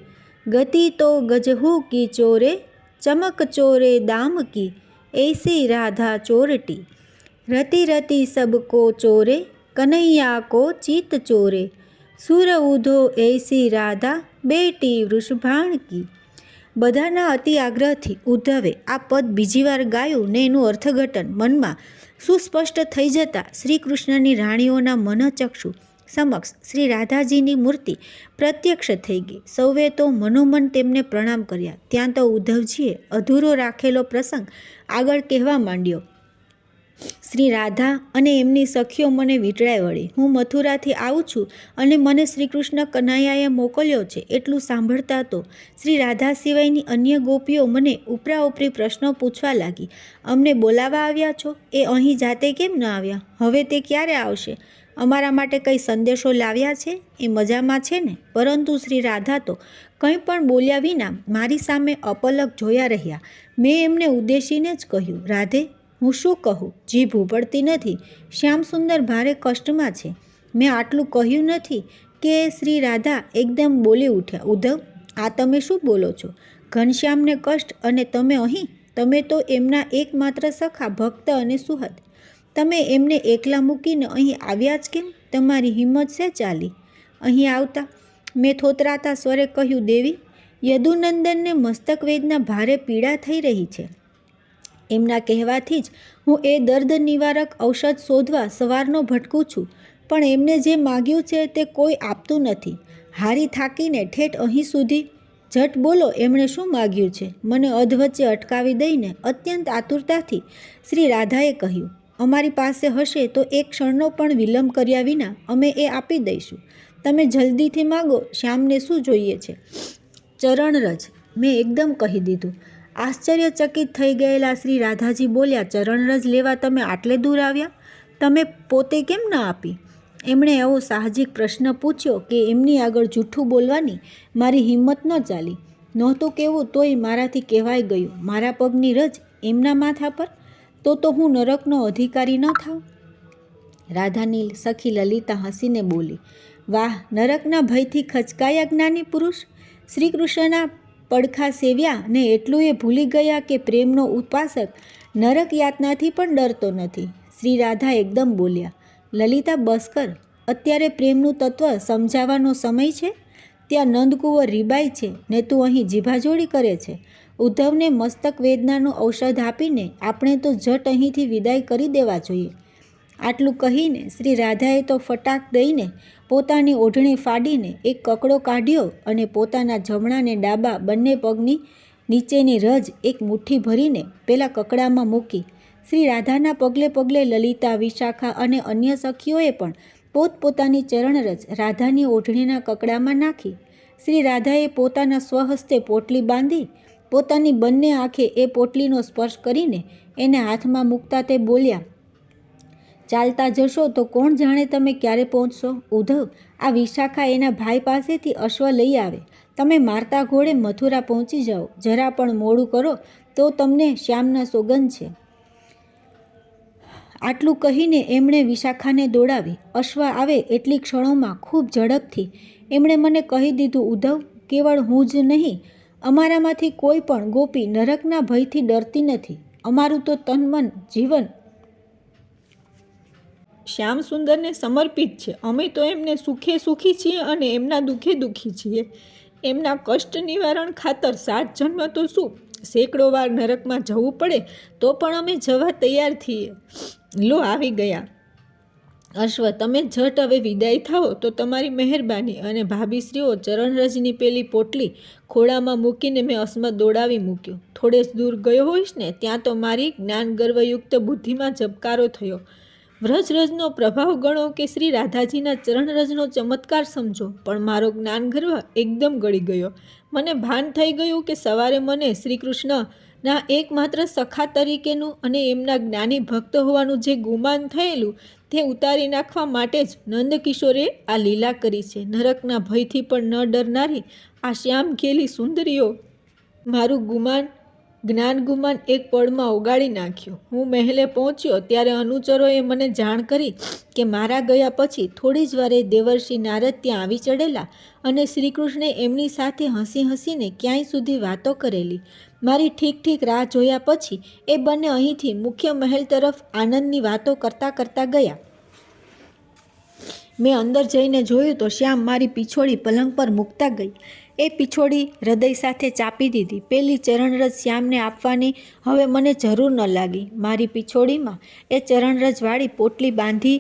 गति तो गजहू की चोरे चमक चोरे दाम की, ऐसी राधा चोरटी, रति रति सबको चोरे कन्हैया को चीत चोरे, सुर उधो ऐसी राधा बेटी वृषभाण की. બધાના અતિ આગ્રહથી ઉદ્ધવે આ પદ બીજી વાર ગાયું ને એનું અર્થઘટન મનમાં સુસ્પષ્ટ થઈ જતાં શ્રી કૃષ્ણની રાણીઓના મનચક્ષુ સમક્ષ શ્રી રાધાજીની મૂર્તિ પ્રત્યક્ષ થઈ ગઈ. સૌએ તો મનોમન તેમને પ્રણામ કર્યા. ત્યાં તો ઉદ્ધવજીએ અધૂરો રાખેલો પ્રસંગ આગળ કહેવા માંડ્યો. શ્રી રાધા અને એમની સખીઓ મને વીંટળાઈ વળી. હું મથુરાથી આવું છું અને મને શ્રી કૃષ્ણ કનૈયાએ મોકલ્યો છે એટલું સાંભળતા તો શ્રી રાધા સિવાયની અન્ય ગોપીઓ મને ઉપરાઉપરી પ્રશ્નો પૂછવા લાગી. અમને બોલાવા આવ્યા છો? એ અહીં જાતે કેમ ન આવ્યા? હવે તે ક્યારે આવશે? અમારા માટે કંઈ સંદેશો લાવ્યા છે? એ મજામાં છે ને? પરંતુ શ્રી રાધા તો કંઈ પણ બોલ્યા વિના મારી સામે અપલક જોયા રહ્યા. મેં એમને ઉદ્દેશીને જ કહ્યું, રાધે, હું શું કહું? જીભ ઉપડતી નથી. શ્યામ સુંદર ભારે કષ્ટમાં છે. મેં આટલું કહ્યું નથી કે શ્રી રાધા એકદમ બોલી ઉઠ્યા, ઉદ્ધવ, આ તમે શું બોલો છો? ઘનશ્યામને કષ્ટ અને તમે અહીં? તમે તો એમના એકમાત્ર સખા, ભક્ત અને સુહદ. તમે એમને એકલા મૂકીને અહીં આવ્યા જ કેમ? તમારી હિંમત છે ચાલી અહીં આવતા? મેં થોતરાતા સ્વરે કહ્યું, દેવી, યદુનંદનને મસ્તક વેદના ભારે પીડા થઈ રહી છે. એમના કહેવાથી જ હું એ દર્દ નિવારક ઔષધ શોધવા સવારનો ભટકું છું, પણ એમને જે માગ્યું છે તે કોઈ આપતું નથી. હારી થાકીને ઠેઠ અહીં સુધી. ઝટ બોલો, એમણે શું માગ્યું છે? મને અધવચ્ચે અટકાવી દઈને અત્યંત આતુરતાથી શ્રી રાધાએ કહ્યું, અમારી પાસે હશે તો એક ક્ષણનો પણ વિલંબ કર્યા વિના અમે એ આપી દઈશું. તમે જલ્દીથી માગો. શ્યામને શું જોઈએ છે? ચરણરજ. મેં એકદમ કહી દીધું. આશ્ચર્યચકિત થઈ ગયેલા શ્રી રાધાજી બોલ્યા, ચરણરજ લેવા તમે આટલે દૂર આવ્યા? તમે પોતે કેમ ન આપી? એમણે એવો સાહજિક પ્રશ્ન પૂછ્યો કે એમની આગળ જૂઠું બોલવાની મારી હિંમત ન ચાલી. નહોતું કહેવું તોય મારાથી કહેવાઈ ગયું. મારા પગની રજ એમના માથા પર? તો હું નરકનો અધિકારી ન થાવ? રાધાની સખી લલિતા હસીને બોલી, વાહ, નરકના ભયથી ખચકાયા જ્ઞાની પુરુષ! શ્રી કૃષ્ણના પડખા સેવ્યા ને એટલું એ ભૂલી ગયા કે પ્રેમનો ઉપાસક નરક યાતનાથી પણ ડરતો નથી. શ્રી રાધા એકદમ બોલ્યા, લલિતા, બસ કર. અત્યારે પ્રેમનું તત્વ સમજાવવાનો સમય છે? ત્યાં નંદકુંવર રીબાઈ છે ને તું અહીં જીભાજોડી કરે છે. ઉદ્ધવને મસ્તક વેદનાનું ઔષધ આપીને આપણે તો ઝટ અહીંથી વિદાય કરી દેવા જોઈએ. આટલું કહીને શ્રી રાધાએ તો ફટાક દઈને પોતાની ઓઢણી ફાડીને એક કકડો કાઢ્યો અને પોતાના જમણા ને ડાબા બંને પગની નીચેની રજ એક મુઠ્ઠી ભરીને પેલા કકડામાં મૂકી. શ્રી રાધાના પગલે પગલે લલિતા, વિશાખા અને અન્ય સખીઓએ પણ પોતપોતાની ચરણરજ રાધાની ઓઢણીના કકડામાં નાખી. શ્રી રાધાએ પોતાના સ્વહસ્તે પોટલી બાંધી પોતાની બંને આંખે એ પોટલીનો સ્પર્શ કરીને એને હાથમાં મૂકતા તે બોલ્યા, ચાલતા જશો તો કોણ જાણે તમે ક્યારે પહોંચશો. ઉદ્ધવ, આ વિશાખા એના ભાઈ પાસેથી અશ્વ લઈ આવે. તમે મારતા ઘોડે મથુરા પહોંચી જાઓ. જરા પણ મોડું કરો તો તમને શ્યામના સોગંદ છે. આટલું કહીને એમણે વિશાખાને દોડાવી. અશ્વ આવે એટલી ક્ષણોમાં ખૂબ ઝડપથી એમણે મને કહી દીધું, ઉદ્ધવ, કેવળ હું જ નહીં, અમારામાંથી કોઈ પણ ગોપી નરકના ભયથી ડરતી નથી. અમારું તો તન મન જીવન શ્યામ સુંદરને સમર્પિત છે. અમે તો એમને સુખે સુખી છીએ અને એમના દુઃખે દુઃખી છીએ. એમના કષ્ટ નિવારણ ખાતર 7 જન્મ તો શું, સેંકડો વાર નરકમાં જવું પડે તો પણ અમે જવા તૈયાર છીએ. લો આવી ગયા. અશ્વ, તમે ઝટ હવે વિદાય થાઓ તો તમારી મહેરબાની. અને ભાભીશ્રીઓ, ચરણરજની પેલી પોટલી ખોળામાં મૂકીને મેં અસ્મત દોડાવી મૂક્યું. થોડે જ દૂર ગયો હોઈશ ને ત્યાં તો મારી જ્ઞાન ગર્વયુક્ત બુદ્ધિમાં ઝબકારો થયો. વ્રજરજનો પ્રભાવ ગણો કે શ્રી રાધાજીના ચરણરજનો ચમત્કાર સમજો, પણ મારો જ્ઞાન ગર્વ એકદમ ગળી ગયો. મને ભાન થઈ ગયું કે સવારે મને શ્રી કૃષ્ણના એકમાત્ર સખા તરીકેનું અને એમના જ્ઞાની ભક્ત હોવાનું જે ગુમાન થયેલું તે ઉતારી નાખવા માટે જ નંદકિશોરે આ લીલા કરી છે. નરકના ભયથી પણ ન ડરનારી આ શ્યામ ઘેલી સુંદરીઓ મારું જ્ઞાન ગુમાન એક પળમાં ઓગાળી નાખ્યું. હું મહેલે પહોંચ્યો ત્યારે અનુચરોએ મને જાણ કરી કે મારા ગયા પછી થોડી જ વારે દેવર્ષિ નારદ ત્યાં આવી ચડેલા અને શ્રીકૃષ્ણે એમની સાથે હસી હસીને ક્યાંય સુધી વાતો કરેલી. મારી ઠીક ઠીક રાહ જોયા પછી એ બંને અહીંથી મુખ્ય મહેલ તરફ આનંદની વાતો કરતાં કરતાં ગયા. મેં અંદર જઈને જોયું તો શ્યામ મારી પીછોડી પલંગ પર મૂકતા ગઈ. એ પીછોડી હૃદય સાથે ચાપી દીધી. પેલી ચરણરજ શ્યામને આપવાની હવે મને જરૂર ન લાગી. મારી પીછોડીમાં એ ચરણરજવાળી પોટલી બાંધી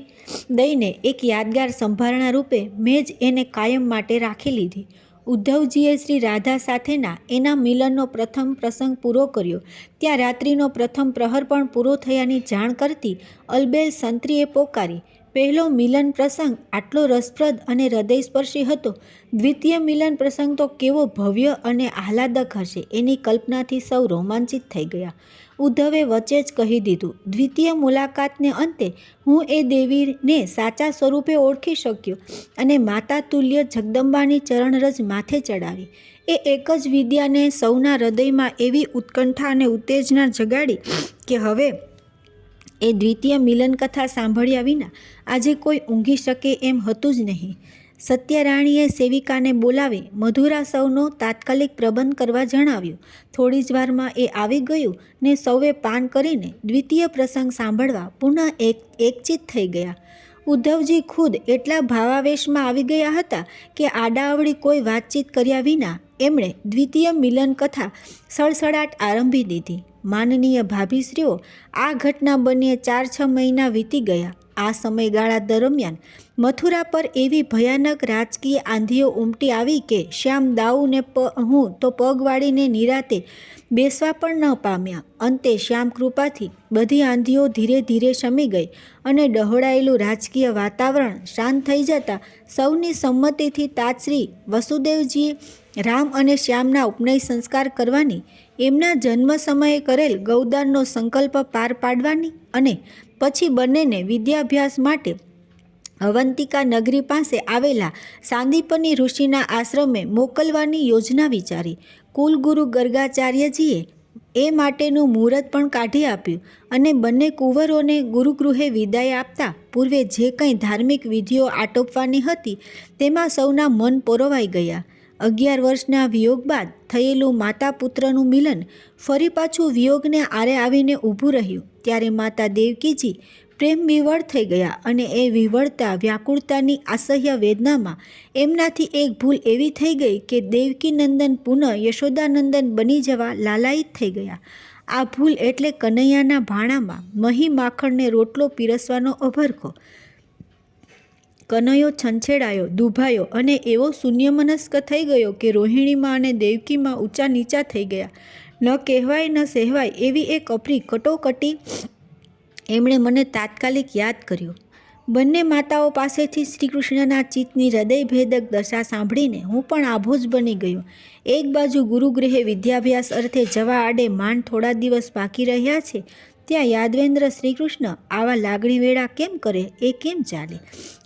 દઈને એક યાદગાર સંભારણા રૂપે મેં જ એને કાયમ માટે રાખી લીધી. ઉદ્ધવજીએ શ્રી રાધા સાથેના એના મિલનનો પ્રથમ પ્રસંગ પૂરો કર્યો. ત્યાં રાત્રિનો પ્રથમ પ્રહર પણ પૂરો થયાની જાણ કરતી અલબેલ સંત્રીએ પોકારી. પહેલો મિલન પ્રસંગ આટલો રસપ્રદ અને હૃદયસ્પર્શી હતો. દ્વિતીય મિલન પ્રસંગ તો કેવો ભવ્ય અને આહલાદક હશે એની કલ્પનાથી સૌ રોમાંચિત થઈ ગયા. ઉદ્ધવે વચ્ચે જ કહી દીધું, દ્વિતીય મુલાકાતને અંતે હું એ દેવીને સાચા સ્વરૂપે ઓળખી શક્યો અને માતા તુલ્ય જગદંબાની ચરણરજ માથે ચડાવી. એ એક જ વિદ્યાને સૌના હૃદયમાં એવી ઉત્કંઠા અને ઉત્તેજના જગાડી કે હવે એ દ્વિતીય મિલન કથા સાંભળ્યા વિના આજે કોઈ ઊંઘી શકે એમ હતું જ નહીં. સત્યરાણીએ સેવિકાને બોલાવી મધુરા સૌનો તાત્કાલિક પ્રબંધ કરવા જણાવ્યું. થોડી જ વારમાં એ આવી ગયું ને સૌએ પાન કરીને દ્વિતીય પ્રસંગ સાંભળવા પુનઃ એકચિત થઈ ગયા. ઉદ્ધવજી ખુદ એટલા ભાવાવેશમાં આવી ગયા હતા કે આડાઅવળી કોઈ વાતચીત કર્યા વિના એમણે દ્વિતીય મિલન કથા સડસડાટ આરંભી દીધી. માનનીય ભાભીશ્રીઓ, આ ઘટના બન્યે 4-6 મહિના વીતી ગયા. આ સમયગાળા દરમિયાન મથુરા પર એવી ભયાનક રાજકીય આંધીઓ ઉમટી આવી કે શ્યામ દાઉને હું તો પગ વાળીને નિરાતે બેસવા પણ ન પામ્યા. અંતે શ્યામ કૃપાથી બધી આંધીઓ ધીરે ધીરે શમી ગઈ અને ડહોળાયેલું રાજકીય વાતાવરણ શાંત થઈ જતાં સૌની સંમતિથી તાતશ્રી વસુદેવજીએ રામ અને શ્યામના ઉપનય સંસ્કાર કરવાની, એમના જન્મ સમયે કરેલ ગૌદાનનો સંકલ્પ પાર પાડવાની અને પછી બંનેને વિદ્યાભ્યાસ માટે અવંતિકા નગરી પાસે આવેલા સાંદીપની ઋષિના આશ્રમે મોકલવાની યોજના વિચારી. કુલગુરુ ગર્ગાચાર્યજીએ એ માટેનું મુહૂર્ત પણ કાઢી આપ્યું અને બંને કુંવરોને ગુરુગૃહે વિદાય આપતા પૂર્વે જે કંઈ ધાર્મિક વિધિઓ આટોપવાની હતી તેમાં સૌના મન પોરવાઈ ગયા. 11 વર્ષના વિયોગ બાદ થયેલું માતા પુત્રનું મિલન ફરી પાછું વિયોગને આરે આવીને ઊભું રહ્યું. ત્યારે માતા દેવકીજી પ્રેમ વિવળ થઈ ગયા અને એ વિવળતા વ્યાકુળતાની અસહ્ય વેદનામાં એમનાથી એક ભૂલ એવી થઈ ગઈ કે દેવકી નંદન પુનઃ યશોદાનંદન બની જવા લાલાયિત થઈ ગયા. આ ભૂલ એટલે કનૈયાના ભાણામાં મહી માખણને રોટલો પીરસવાનો અભરખો. કનૈયો છંછેડાયો, દુભાયો અને એવો શૂન્યમનસ્ક થઈ ગયો કે રોહિણીમાં અને દેવકીમાં ઊંચા નીચા થઈ ગયા. ન કહેવાય ન સહેવાય એવી એક અપરી કટોકટી એમણે મને તાત્કાલિક યાદ કર્યો. બંને માતાઓ પાસેથી શ્રીકૃષ્ણના ચિત્તની હૃદયભેદક દશા સાંભળીને હું પણ આભોજ બની ગયો. એક બાજુ ગુરુગૃહે વિદ્યાભ્યાસ અર્થે જવા આડે માંડ થોડા દિવસ બાકી રહ્યા છે, ત્યાં યાદવેન્દ્ર શ્રીકૃષ્ણ આવા લાગણી વેળા કેમ કરે, એ કેમ ચાલે?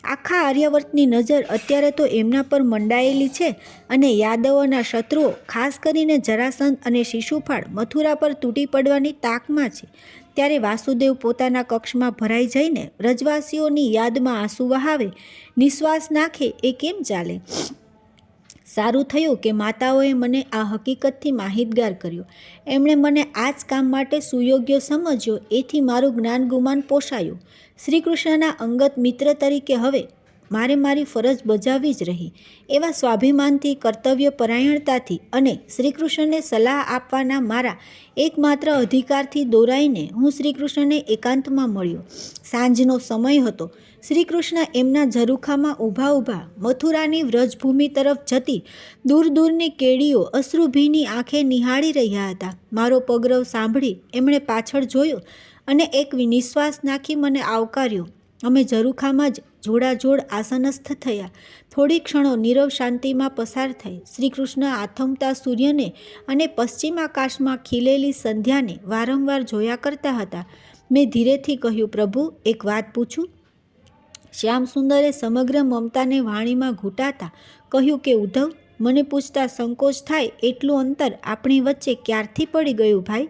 આખા આર્યાવર્તની નજર અત્યારે તો એમના પર મંડાયેલી છે અને યાદવોના શત્રુઓ ખાસ કરીને જરાસંધ અને શિશુપાળ મથુરા પર તૂટી પડવાની તાકમાં છે. ત્યારે વાસુદેવ પોતાના કક્ષમાં ભરાઈ જઈને વ્રજવાસીઓની યાદમાં આંસુ વહાવે, નિશ્વાસ નાખે એ કેમ ચાલે? સારું થયું કે માતાઓએ મને આ હકીકતથી માહિતગાર કર્યો. એમણે મને આ જ કામ માટે સુયોગ્ય સમજ્યો. એથી મારું જ્ઞાન ગુમાન પોષાયું. શ્રી કૃષ્ણના અંગત મિત્ર તરીકે હવે મારે મારી ફરજ બજાવવી જ રહી. એવા સ્વાભિમાનથી, કર્તવ્ય પરાયણતાથી અને શ્રીકૃષ્ણને સલાહ આપવાના મારા એકમાત્ર અધિકારથી દોરાઈને હું શ્રીકૃષ્ણને એકાંતમાં મળ્યો. સાંજનો સમય હતો. શ્રીકૃષ્ણ એમના ઝરૂખામાં ઊભા ઊભા મથુરાની વ્રજભૂમિ તરફ જતી દૂર દૂરની કેડીઓ અશ્રુભીની આંખે નિહાળી રહ્યા હતા. મારો પગરવ સાંભળી એમણે પાછળ જોયો અને એક નિશ્વાસ નાખી મને આવકાર્યો. અમે ઝરૂખામાં જ જોડાજોડ આસનસ્થ થયા. થોડી ક્ષણો નીરવ શાંતિમાં પસાર થઈ. શ્રીકૃષ્ણ આથમતા સૂર્યને અને પશ્ચિમ આકાશમાં ખીલેલી સંધ્યાને વારંવાર જોયા કરતા હતા. મેં ધીરેથી કહ્યું, પ્રભુ, એક વાત પૂછું? શ્યામસુંદરે સમગ્ર મમતાને વાણીમાં ઘૂંટાતા કહ્યું કે ઉદ્ધવ, મને પૂછતા સંકોચ થાય એટલું અંતર આપણી વચ્ચે ક્યારથી પડી ગયું ભાઈ?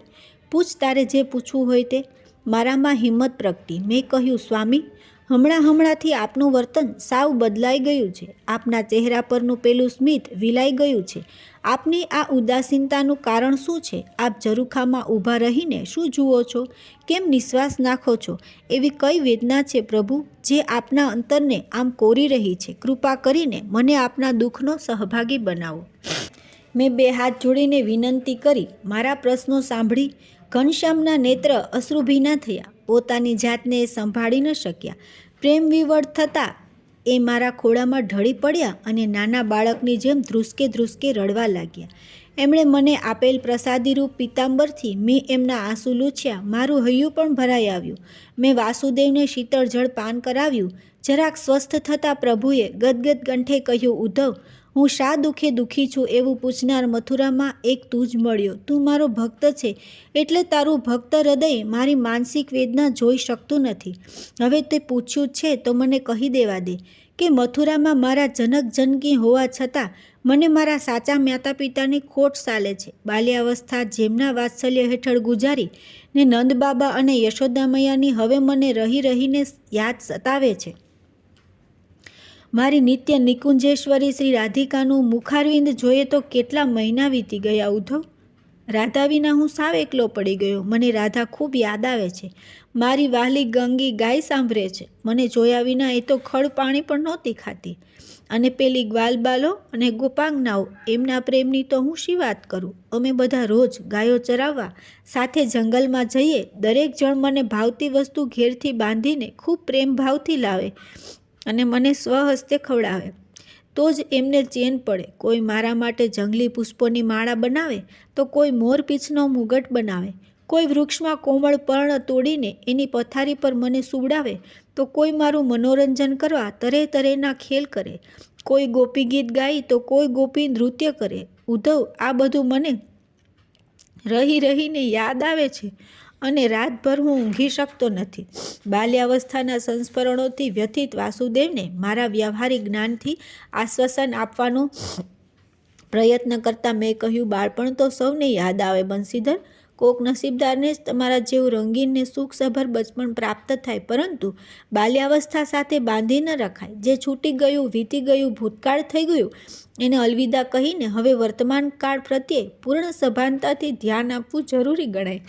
પૂછ, તારે જે પૂછવું હોય તે. મારામાં હિંમત પ્રગટી. મેં કહ્યું, સ્વામી, હમણાંથી આપનું વર્તન સાવ બદલાઈ ગયું છે. આપના ચહેરા પરનું પેલું સ્મિત વિલાઈ ગયું છે. આપની આ ઉદાસીનતાનું કારણ શું છે? આપ ઝરૂખામાં ઊભા રહીને શું જુઓ છો? કેમ નિશ્વાસ નાખો છો? એવી કઈ વેદના છે પ્રભુ જે આપના અંતરને આમ કોરી રહી છે? કૃપા કરીને મને આપના દુઃખનો સહભાગી બનાવો. મેં બે હાથ જોડીને વિનંતી કરી. મારા પ્રશ્નો સાંભળી ઘનશ્યામના નેત્ર અશ્રુભીના થયા. પોતાની જાતને સંભાળી ન શક્યા. પ્રેમ વિવળ થતાં એ મારા ખોળામાં ઢળી પડ્યા અને નાના બાળકની જેમ ધ્રુસકે ધ્રુસકે રડવા લાગ્યા. એમણે મને આપેલ પ્રસાદીરૂપ પિતાંબરથી મેં એમના આંસુ લૂછ્યા. મારું હૈયું પણ ભરાઈ આવ્યું. મેં વાસુદેવને શીતળ જળ પાન કરાવ્યું. જરાક સ્વસ્થ થતાં પ્રભુએ ગદગદ કંઠે કહ્યું, ઉદ્ધવ, હું શા દુઃખે દુઃખી છું એવું પૂછનાર મથુરામાં એક તું જ મળ્યો. તું મારો ભક્ત છે એટલે તારું ભક્ત હૃદય મારી માનસિક વેદના જોઈ શકતું નથી. હવે તે પૂછ્યું છે તો મને કહી દેવા દે કે મથુરામાં મારા જનક જનકી હોવા છતાં મને મારા સાચા માતા પિતાની ખોટ સાલે છે. બાલ્યાવસ્થા જેમના વાત્સલ્ય હેઠળ ગુજારી ને નંદબાબા અને યશોદામૈયાની હવે મને રહી રહીને યાદ સતાવે છે. મારી નિત્ય નિકુંજેશ્વરી શ્રી રાધિકાનું મુખારવિંદ જોઈએ તો કેટલા મહિના વીતી ગયા ઉદ્ધવ. રાધા વિના હું સાવ એકલો પડી ગયો. મને રાધા ખૂબ યાદ આવે છે. મારી વહાલી ગંગી ગાય સાંભળે છે. મને જોયા વિના એ તો ખડ પાણી પણ નહોતી ખાતી. અને પેલી ગ્વાલબાલો અને ગોપાંગનાઓ, એમના પ્રેમની તો હું શી વાત કરું. અમે બધા રોજ ગાયો ચરાવવા સાથે જંગલમાં જઈએ. દરેક જણ મને ભાવતી વસ્તુ ઘેરથી બાંધીને ખૂબ પ્રેમ ભાવથી લાવે અને મને સ્વહસ્તે ખવડાવે તો જ એમને ચેન પડે. કોઈ મારા માટે જંગલી પુષ્પોની માળા બનાવે તો કોઈ મોરપીંછનો મુગટ બનાવે. કોઈ વૃક્ષમાં કોમળ પર્ણ તોડીને એની પથારી પર મને સુવડાવે તો કોઈ મારું મનોરંજન કરવા તરે તરેના ખેલ કરે. કોઈ ગોપી ગીત ગાય તો કોઈ ગોપી નૃત્ય કરે. ઉદ્ધવ, આ બધું મને રહી રહીને યાદ આવે છે અને રાતભર હું ઊંઘી શકતો નથી. બાલ્યાવસ્થાના સંસ્મરણોથી વ્યથિત વાસુદેવને મારા વ્યવહારિક જ્ઞાનથી આશ્વાસન આપવાનો પ્રયત્ન કરતાં મેં કહ્યું, બાળપણ તો સૌને યાદ આવે બંસીધર. કોક નસીબદારને જ તમારા જેવું રંગીન ને સુખસભર બચપણ પ્રાપ્ત થાય, પરંતુ બાલ્યાવસ્થા સાથે બાંધી ન રખાય. જે છૂટી ગયું, વીતી ગયું, ભૂતકાળ થઈ ગયું, એને અલવિદા કહીને હવે વર્તમાન કાળ પ્રત્યે પૂર્ણ સભાનતાથી ધ્યાન આપવું જરૂરી ગણાય.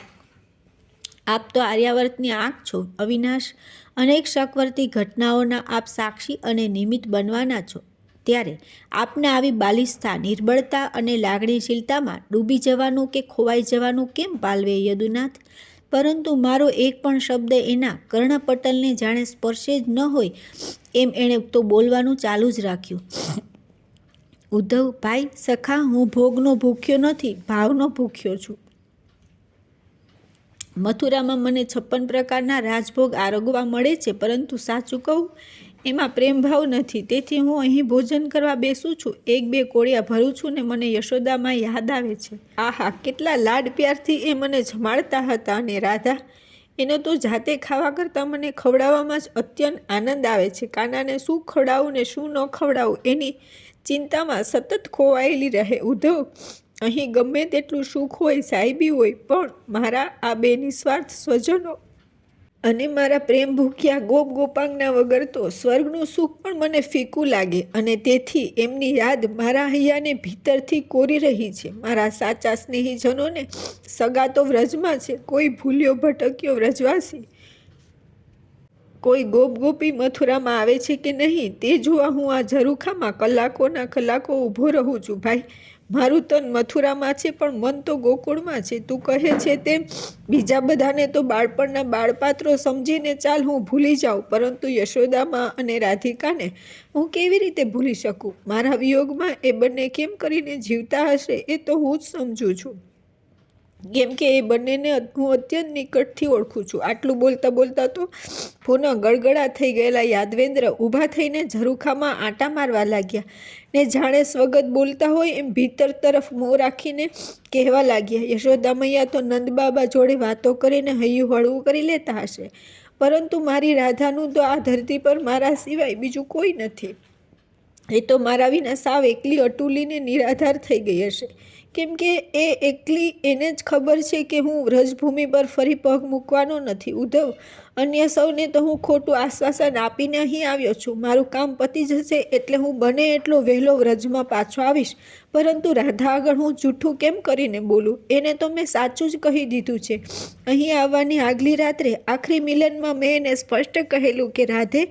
આપ તો આર્યાવર્તની આંખ છો, અવિનાશ. અનેક શકવર્તી ઘટનાઓના આપ સાક્ષી અને નિમિત્ત બનવાના છો. ત્યારે આપને આવી બાલિશતા, નિર્બળતા અને લાગણીશીલતામાં ડૂબી જવાનું કે ખોવાઈ જવાનું કેમ પાલવે યદુનાથ? પરંતુ મારો એક પણ શબ્દ એના કર્ણપટલને જાણે સ્પર્શે જ ન હોય એમ એણે તો બોલવાનું ચાલુ જ રાખ્યું. ઉદ્ધવ ભાઈ, સખા, હું ભોગનો ભૂખ્યો નથી, ભાવનો ભૂખ્યો છું. મથુરામાં મને 56 પ્રકારના રાજભોગ આરોગવા મળે છે, પરંતુ સાચું કહું એમાં પ્રેમભાવ નથી. તેથી હું અહીં ભોજન કરવા બેસું છું, 1-2 કોળિયા ભરું છું ને મને યશોદામાં યાદ આવે છે. આહા, કેટલા લાડ પ્યારથી એ મને જમાડતા હતા. અને રાધા, એનો તો જાતે ખાવા કરતાં મને ખવડાવવામાં જ અત્યંત આનંદ આવે છે. કાનાને શું ખવડાવું ને શું ન ખવડાવું એની ચિંતામાં સતત ખોવાયેલી રહે. ઉદ્ધવ, અહીં ગમે તેટલું સુખ હોય, સાહેબી હોય, પણ મારા આ બે નિસ્વાર્થ સ્વજનો અને મારા પ્રેમ ભૂખ્યા ગોપ ગોપાંગના વગર તો સ્વર્ગનું સુખ પણ મને ફીકું લાગે અને તેથી એમની યાદ મારા હૈયાને ભીતરથી કોરી રહી છે. મારા સાચા સ્નેહીજનોને સગા તો વ્રજમાં છે, કોઈ ભૂલ્યો ભટક્યો વ્રજવાસી, કોઈ ગોપ ગોપી મથુરામાં આવે છે કે નહીં તે જોવા હું આ ઝરૂખામાં કલાકોના કલાકો ઊભો રહું છું. ભાઈ, મારું તન મથુરામાં છે પણ મન તો ગોકુળમાં છે. તું કહે છે તેમ બીજા બધાને તો બાળપણના બાળપાત્રો સમજીને ચાલ હું ભૂલી જાઉં, પરંતુ યશોદામાં અને રાધિકાને હું કેવી રીતે ભૂલી શકું? મારા વિયોગમાં એ બંને કેમ કરીને જીવતા હશે એ તો હું જ સમજું છું, કેમ કે એ બંનેને હું અત્યંત નિકટથી ઓળખું છું. આટલું બોલતા બોલતા તો પુનઃ ગળગળા થઈ ગયેલા યાદવેન્દ્ર ઊભા થઈને ઝરૂખામાં આંટા મારવા લાગ્યા ને જાણે સ્વગત બોલતા હોય એમ ભીતર તરફ મોં રાખીને કહેવા લાગ્યા, યશોદામૈયા તો નંદબાબા જોડે વાતો કરીને હૈયું હળવું કરી લેતા હશે, પરંતુ મારી રાધાનું તો આ ધરતી પર મારા સિવાય બીજું કોઈ નથી. એ તો મારા વિના સાવ એકલી અટુલીને નિરાધાર થઈ ગઈ હશે, કેમ કે એ એકલી એને જ ખબર છે કે હું વ્રજભૂમિ પર ફરી પગ મૂકવાનો નથી. ઉદ્ધવ, અન્ય સૌને તો હું ખોટું આશ્વાસન આપીને અહીં આવ્યો છું. મારું કામ પતી જશે એટલે હું બને એટલો વહેલો વ્રજમાં પાછો આવીશ, પરંતુ રાધા આગળ હું જૂઠું કેમ કરીને બોલું? એને તો મેં સાચું જ કહી દીધું છે. અહીં આવવાની આગલી રાત્રે આખરી મિલનમાં મેં એને સ્પષ્ટ કહેલું કે રાધે,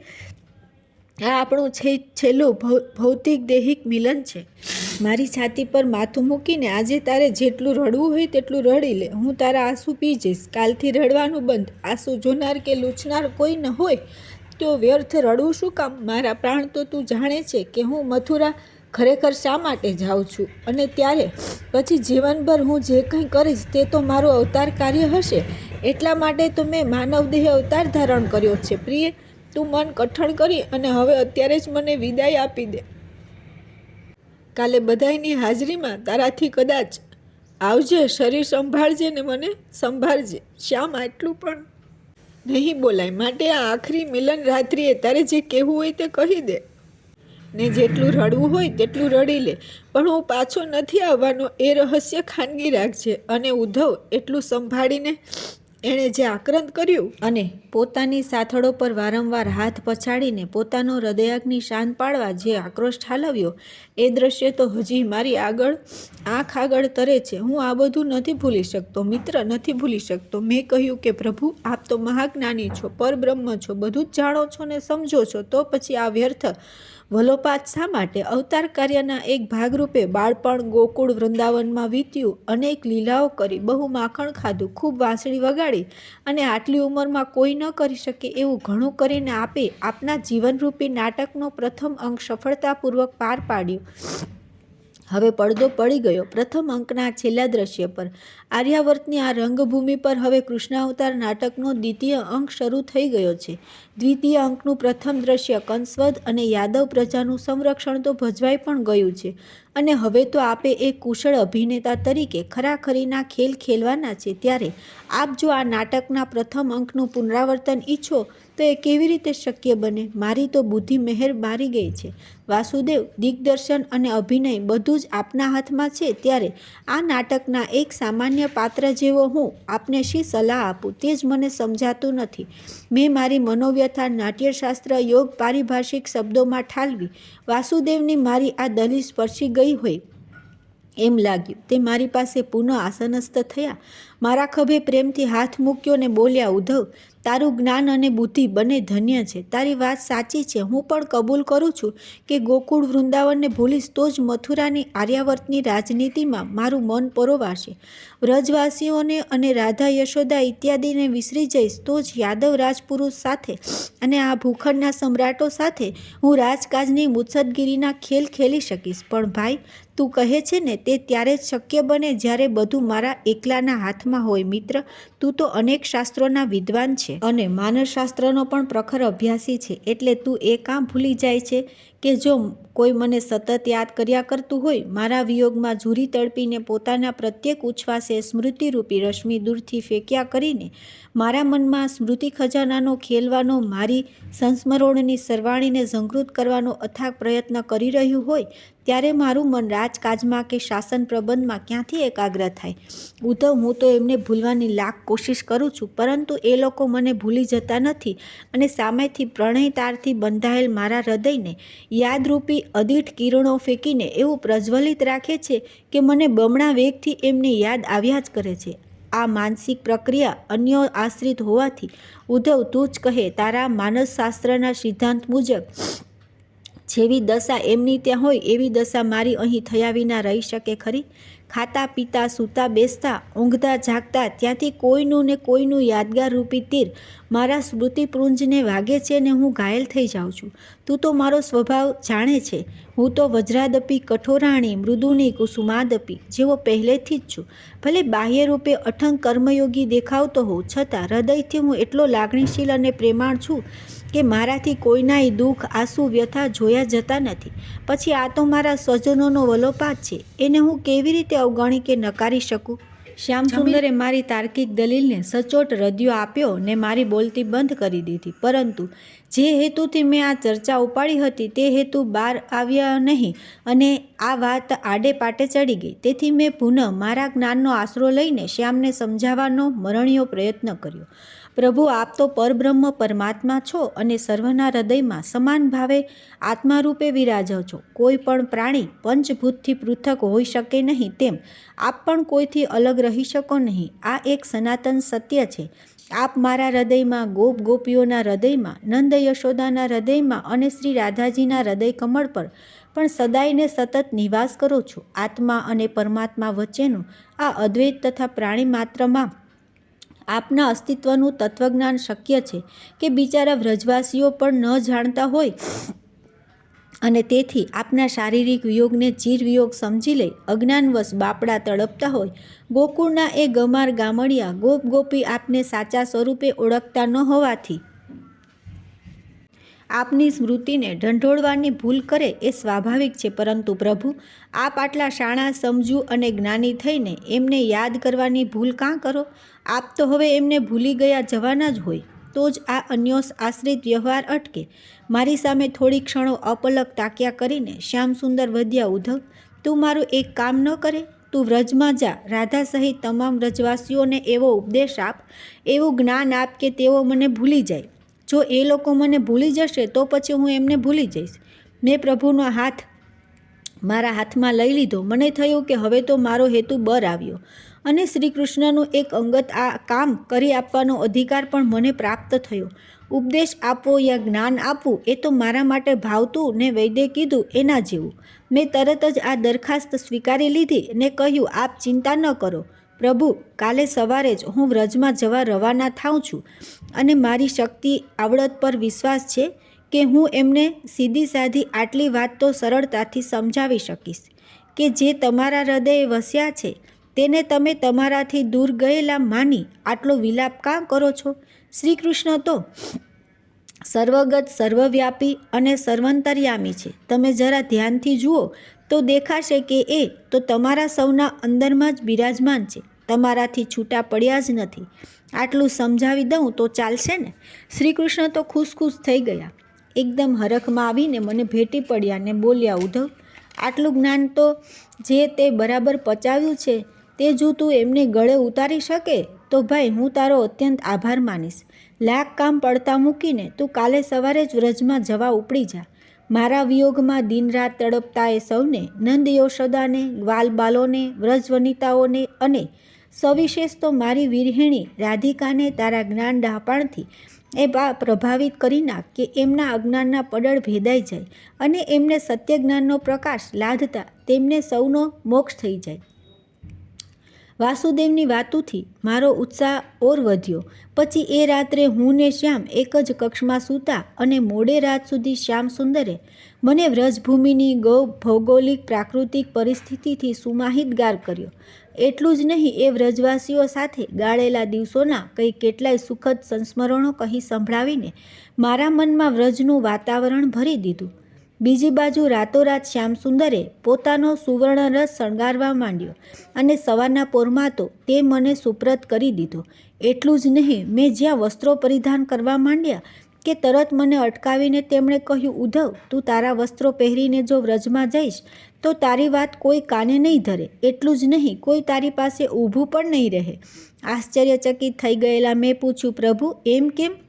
આ આપણું છેલ્લું ભૌતિક દૈહિક મિલન છે. મારી છાતી પર માથું મૂકીને આજે તારે જેટલું રડવું હોય તેટલું રડી લે. હું તારા આંસુ પી જઈશ. કાલથી રડવાનું બંધ. આંસુ જોનાર કે લૂછનાર કોઈ ન હોય તો વ્યર્થ રડવું શું કામ? મારા પ્રાણ, તો તું જાણે છે કે હું મથુરા ખરેખર શા માટે જાઉં છું, અને ત્યારે પછી જીવનભર હું જે કંઈ કરીશ તે તો મારું અવતાર કાર્ય હશે. એટલા માટે તો મેં માનવદેહ અવતાર ધારણ કર્યો છે. પ્રિય, તું મન કઠણ કરી અને હવે અત્યારે જ મને વિદાય આપી દે. કાલે બધાયની હાજરીમાં તારાથી કદાચ આવજે. શરીર સંભાળજે ને મને સંભાળજે. શ્યામ, આટલું પણ નહીં બોલાય. માટે આ આખરી મિલન રાત્રિએ તારે જે કહેવું હોય તે કહી દે ને જેટલું રડવું હોય તેટલું રડી લે, પણ હું પાછો નથી આવવાનો એ રહસ્ય ખાનગી રાખજે. અને ઉદ્ધવ, એટલું સંભાળીને એણે જે આક્રંદ કર્યું અને પોતાની સાથળો પર વારંવાર હાથ પછાડીને પોતાનો હૃદયાગ્નિ શાંત પાડવા જે આક્રોશ ઠાલવ્યો એ દ્રશ્ય તો હજી મારી આંખ આગળ તરે છે. હું આ બધું નથી ભૂલી શકતો મિત્ર, નથી ભૂલી શકતો. મેં કહ્યું કે પ્રભુ, આપ તો મહાજ્ઞાની છો, પરબ્રહ્મ છો, બધું જ જાણો છો ને સમજો છો, તો પછી આ વ્યર્થ વલોપાત શા માટે? અવતાર કાર્યના એક ભાગરૂપે બાળપણ ગોકુળ વૃંદાવનમાં વીત્યું, અનેક લીલાઓ કરી, બહુ માખણ ખાધું, ખૂબ વાંસળી વગાડી, અને આટલી ઉંમરમાં કોઈ ન કરી શકે એવું ઘણું કરીને આપે આપના જીવનરૂપી નાટકનો પ્રથમ અંક સફળતાપૂર્વક પાર પાડ્યું. હવે પડદો પડી ગયો પ્રથમ અંકના છેલ્લા દ્રશ્ય પર. આર્યાવર્તની આ રંગભૂમિ પર હવે કૃષ્ણાવતાર નાટકનો દ્વિતીય અંક શરૂ થઈ ગયો છે. દ્વિતીય અંકનું પ્રથમ દ્રશ્ય કંસવધ અને યાદવ પ્રજાનું સંરક્ષણ તો ભજવાઈ પણ ગયું છે, અને હવે તો આપે એક કુશળ અભિનેતા તરીકે ખરાખરીના ખેલ ખેલવાના છે. ત્યારે આપ જો આ નાટકના પ્રથમ અંકનું પુનરાવર્તન ઈચ્છો તો એ કેવી રીતે શક્ય બને? મારી તો બુદ્ધિ મહેર મારી ગઈ છે. વાસુદેવ, દિગ્દર્શન અને અભિનય બધું જ આપના હાથમાં છે. ત્યારે આ નાટકના એક સામાન્ય પાત્ર જેવો હું આપને શી સલાહ આપું તે જ મને સમજાતું નથી. મેં મારી મનોવ્યથા નાટ્યશાસ્ત્ર યોગ પારિભાષિક શબ્દોમાં ઠાલવી. વાસુદેવની મારી આ દલીલ સ્પર્શી ગઈ હોય એમ લાગ્યું. તે મારી પાસે પુનઃ આસનસ્થ થયા, મારા ખભે પ્રેમથી હાથ મૂક્યો ને બોલ્યા, ઉદ્ધવ, તારું જ્ઞાન અને બુદ્ધિ બંને ધન્ય છે. તારી વાત સાચી છે. હું પણ કબૂલ કરું છું કે ગોકુળ વૃંદાવનને ભૂલીશ તો જ મથુરાની આર્યાવર્તની રાજનીતિમાં મારું મન પરોવાશે. વ્રજવાસીઓને અને રાધા યશોદા ઇત્યાદિને વિસરી જઈશ તો જ યાદવ રાજપુરુષ સાથે અને આ ભૂખંડના સમ્રાટો સાથે હું રાજકાજની મુત્સદગીરીના ખેલ ખેલી શકીશ. પણ ભાઈ, તું કહે છે ને તે ત્યારે જ શક્ય બને જ્યારે બધું મારા એકલાના હાથમાં હોય. મિત્ર, તું તો અનેક શાસ્ત્રોના વિદ્વાન છે અને માનસશાસ્ત્રનો પણ પ્રખર અભ્યાસી છે, એટલે તું એ કામ ભૂલી જાય છે કે જો કોઈ મને સતત યાદ કર્યા કરતું હોય, મારા વિયોગમાં ઝૂરી તડપીને પોતાના પ્રત્યેક ઉચ્છ્વાસે સ્મૃતિરૂપી રશ્મિ દૂરથી ફેંક્યા કરીને મારા મનમાં સ્મૃતિ ખજાનાનો ખેલવાનો, મારી સંસ્મરણોની સરવાણીને ઝંકૃત કરવાનો અથાગ પ્રયત્ન કરી રહ્યું હોય, ત્યારે મારું મન રાજકાજમાં કે શાસન પ્રબંધમાં ક્યાંથી એકાગ્ર થાય? ઉદ્ધવ, હું તો એમને ભૂલવાની લાખ કોશિશ કરું છું, પરંતુ એ લોકો મને ભૂલી જતા નથી અને સામેથી પ્રણય તારથી બંધાયેલ મારા હૃદયને યાદરૂપી અદીઠ કિરણો ફેંકીને એવું પ્રજ્વલિત રાખે છે કે મને બમણા વેગથી એમની યાદ આવ્યા જ કરે છે. આ માનસિક પ્રક્રિયા અન્યો આશ્રિત હોવાથી ઉદ્ધવ, તું જ કહે, તારા માનસશાસ્ત્રના સિદ્ધાંત મુજબ જેવી દશા એમની ત્યાં હોય એવી દશા મારી અહીં થયા વિના રહી શકે ખરી? ખાતા પીતા, સૂતા બેસતા, ઊંઘતા જાગતા ત્યાંથી કોઈનું ને કોઈનું યાદગાર રૂપી તીર મારા સ્મૃતિપુંજને વાગે છે ને હું ઘાયલ થઈ જાઉં છું. તું તો મારો સ્વભાવ જાણે છે. હું તો વજ્રાદપી કઠોરાણી મૃદુની કુસુમાદપી જેવો પહેલેથી જ છું. ભલે બાહ્ય રૂપે અઠંગ કર્મયોગી દેખાવતો હોઉં, છતાં હૃદયથી હું એટલો લાગણીશીલ અને પ્રેમાળ છું કે મારાથી કોઈનાય દુઃખ, આંસુ, વ્યથા જોયા જતા નથી. પછી આ તો મારા સ્વજનોનો વલોપાત છે, એને હું કેવી રીતે અવગણી કે નકારી શકું? શ્યામસુંદરે મારી તાર્કિક દલીલને સચોટ રદિયો આપ્યો ને મારી બોલતી બંધ કરી દીધી. પરંતુ જે હેતુથી મેં આ ચર્ચા ઉપાડી હતી તે હેતુ બહાર આવ્યા નહીં અને આ વાત આડે પાટે ચડી ગઈ. તેથી મેં પુનઃ મારા જ્ઞાનનો આશરો લઈને શ્યામને સમજાવવાનો મરણીયો પ્રયત્ન કર્યો. પ્રભુ, આપ તો પરબ્રહ્મ પરમાત્મા છો અને સર્વના હૃદયમાં સમાન ભાવે આત્મારૂપે વિરાજો છો. કોઈ પણ પ્રાણી પંચભૂતથી પૃથક હોઈ શકે નહીં, તેમ આપ પણ કોઈથી અલગ રહી શકો નહીં. આ એક સનાતન સત્ય છે. આપ મારા હૃદયમાં, ગોપ ગોપીઓના હૃદયમાં, નંદ યશોદાના હૃદયમાં અને શ્રી રાધાજીના હૃદય કમળ પર પણ સદાયને સતત નિવાસ કરો છો. આત્મા અને પરમાત્મા વચ્ચેનું આ અદ્વૈત તથા પ્રાણી માત્રમાં આપના અસ્તિત્વનું તત્વજ્ઞાન શક્ય છે કે બિચારા વ્રજવાસીઓ પણ ન જાણતા હોય અને તેથી આપના શારીરિક વિયોગને ચિરવિયોગ સમજી લઈ અજ્ઞાનવશ બાપડા તડપતા હોય. ગોકુળના એ ગમાર ગામડિયા ગોપ ગોપી આપને સાચા સ્વરૂપે ઓળખતા ન હોવાથી આપની સ્મૃતિને ઢંઢોળવાની ભૂલ કરે એ સ્વાભાવિક છે. પરંતુ પ્રભુ, આપ આટલા શાણા, સમજુ અને જ્ઞાની થઈને એમને યાદ કરવાની ભૂલ કાં કરો? આપ તો હવે એમને ભૂલી ગયા જવાના જ હોય તો જ આ અન્યોસ આશ્રિત વ્યવહાર અટકે. મારી સામે થોડી ક્ષણો અપલક તાક્યા કરીને શ્યામસુંદર વધ્યા. ઉદ્ધવ, તું મારું એક કામ ન કરે? તું વ્રજમાં જા, રાધા સહિત તમામ વ્રજવાસીઓને એવો ઉપદેશ આપ, એવું જ્ઞાન આપ કે તેઓ મને ભૂલી જાય. જો એ લોકો મને ભૂલી જશે તો પછી હું એમને ભૂલી જઈશ. મેં પ્રભુનો હાથ મારા હાથમાં લઈ લીધો. મને થયું કે હવે તો મારો હેતુ બર આવ્યો અને શ્રી કૃષ્ણનું એક અંગત આ કામ કરી આપવાનો અધિકાર પણ મને પ્રાપ્ત થયો. ઉપદેશ આપવો યા જ્ઞાન આપવું એ તો મારા માટે ભાવતું ને વૈદ્ય કીધું એના જેવું. મેં તરત જ આ દરખાસ્ત સ્વીકારી લીધી ને કહ્યું, આપ ચિંતા ન કરો પ્રભુ, કાલે સવારે જ હું વ્રજમાં જવા રવાના થાઉં છું અને મારી શક્તિ આવડત પર વિશ્વાસ છે કે હું એમને સીધી સાધી આટલી વાત તો સરળતાથી સમજાવી શકીશ કે જે તમારા હૃદયે વસ્યા છે તેને તમે તમારાથી દૂર ગયેલા માની આટલો વિલાપ કાં કરો છો? શ્રી કૃષ્ણ તો સર્વગત, સર્વવ્યાપી અને સર્વંતર્યામી છે. તમે જરા ધ્યાનથી જુઓ તો દેખાશે કે એ તો તમારા સૌના અંદરમાં જ બિરાજમાન છે, તમારાથી છૂટા પડ્યા જ નથી. આટલું સમજાવી દઉં તો ચાલશે ને? શ્રી કૃષ્ણ તો ખુશ થઈ ગયા. એકદમ હરખમાં આવીને મને ભેટી પડ્યા ને બોલ્યા, ઉદ્ધવ, આટલું જ્ઞાન તો જે તે બરાબર પચાવ્યું છે તે જો તું એમને ગળે ઉતારી શકે તો ભાઈ હું તારો અત્યંત આભાર માનીશ. લાખ કામ પડતા મૂકીને તું કાલે સવારે જ વ્રજમાં જવા ઉપડી જા. મારા વિયોગમાં દિનરાત તડપતા એ સૌને, નંદ યશોદાને, ગ્વાલબાલોને, વ્રજવનિતાઓને અને સવિશેષ તો મારી વિરહિણી રાધિકાને તારા જ્ઞાન ડહાપણથી એ પ્રભાવિત કરી નાખ કે એમના અજ્ઞાનના પડળ ભેદાઈ જાય અને એમને સત્ય જ્ઞાનનો પ્રકાશ લાદતા તેમને સૌનો મોક્ષ થઈ જાય. વાસુદેવની વાતોથી મારો ઉત્સાહ ઓર વધ્યો. પછી એ રાત્રે હું ને શ્યામ એક જ કક્ષમાં સૂતા અને મોડે રાત સુધી શ્યામસુંદરે મને વ્રજભૂમિની ભૌગોલિક પ્રાકૃતિક પરિસ્થિતિથી સુમાહિતગાર કર્યો. એટલું જ નહીં, એ વ્રજવાસીઓ સાથે ગાળેલા દિવસોના કેટલાય સુખદ સંસ્મરણો કહી સંભળાવીને મારા મનમાં વ્રજનું વાતાવરણ ભરી દીધું. બીજી બાજુ રાતોરાત શ્યામસુંદરે પોતાનો સુવર્ણ રથ શણગારવા માંડ્યો અને સવારના પોરમાં તો તે મને સુપ્રત કરી દીધો. એટલું જ નહીં, મેં જ્યાં વસ્ત્રો પરિધાન કરવા માંડ્યા કે તરત મને અટકાવીને તેમણે કહ્યું, ઉદ્ધવ, તું તારા વસ્ત્રો પહેરીને જો વ્રજમાં જઈશ તો તારી વાત કોઈ કાને નહીં ધરે. એટલું જ નહીં, કોઈ તારી પાસે ઊભું પણ નહીં રહે. આશ્ચર્યચકિત થઈ ગયેલા મેં પૂછ્યું, પ્રભુ, એમ કેમ?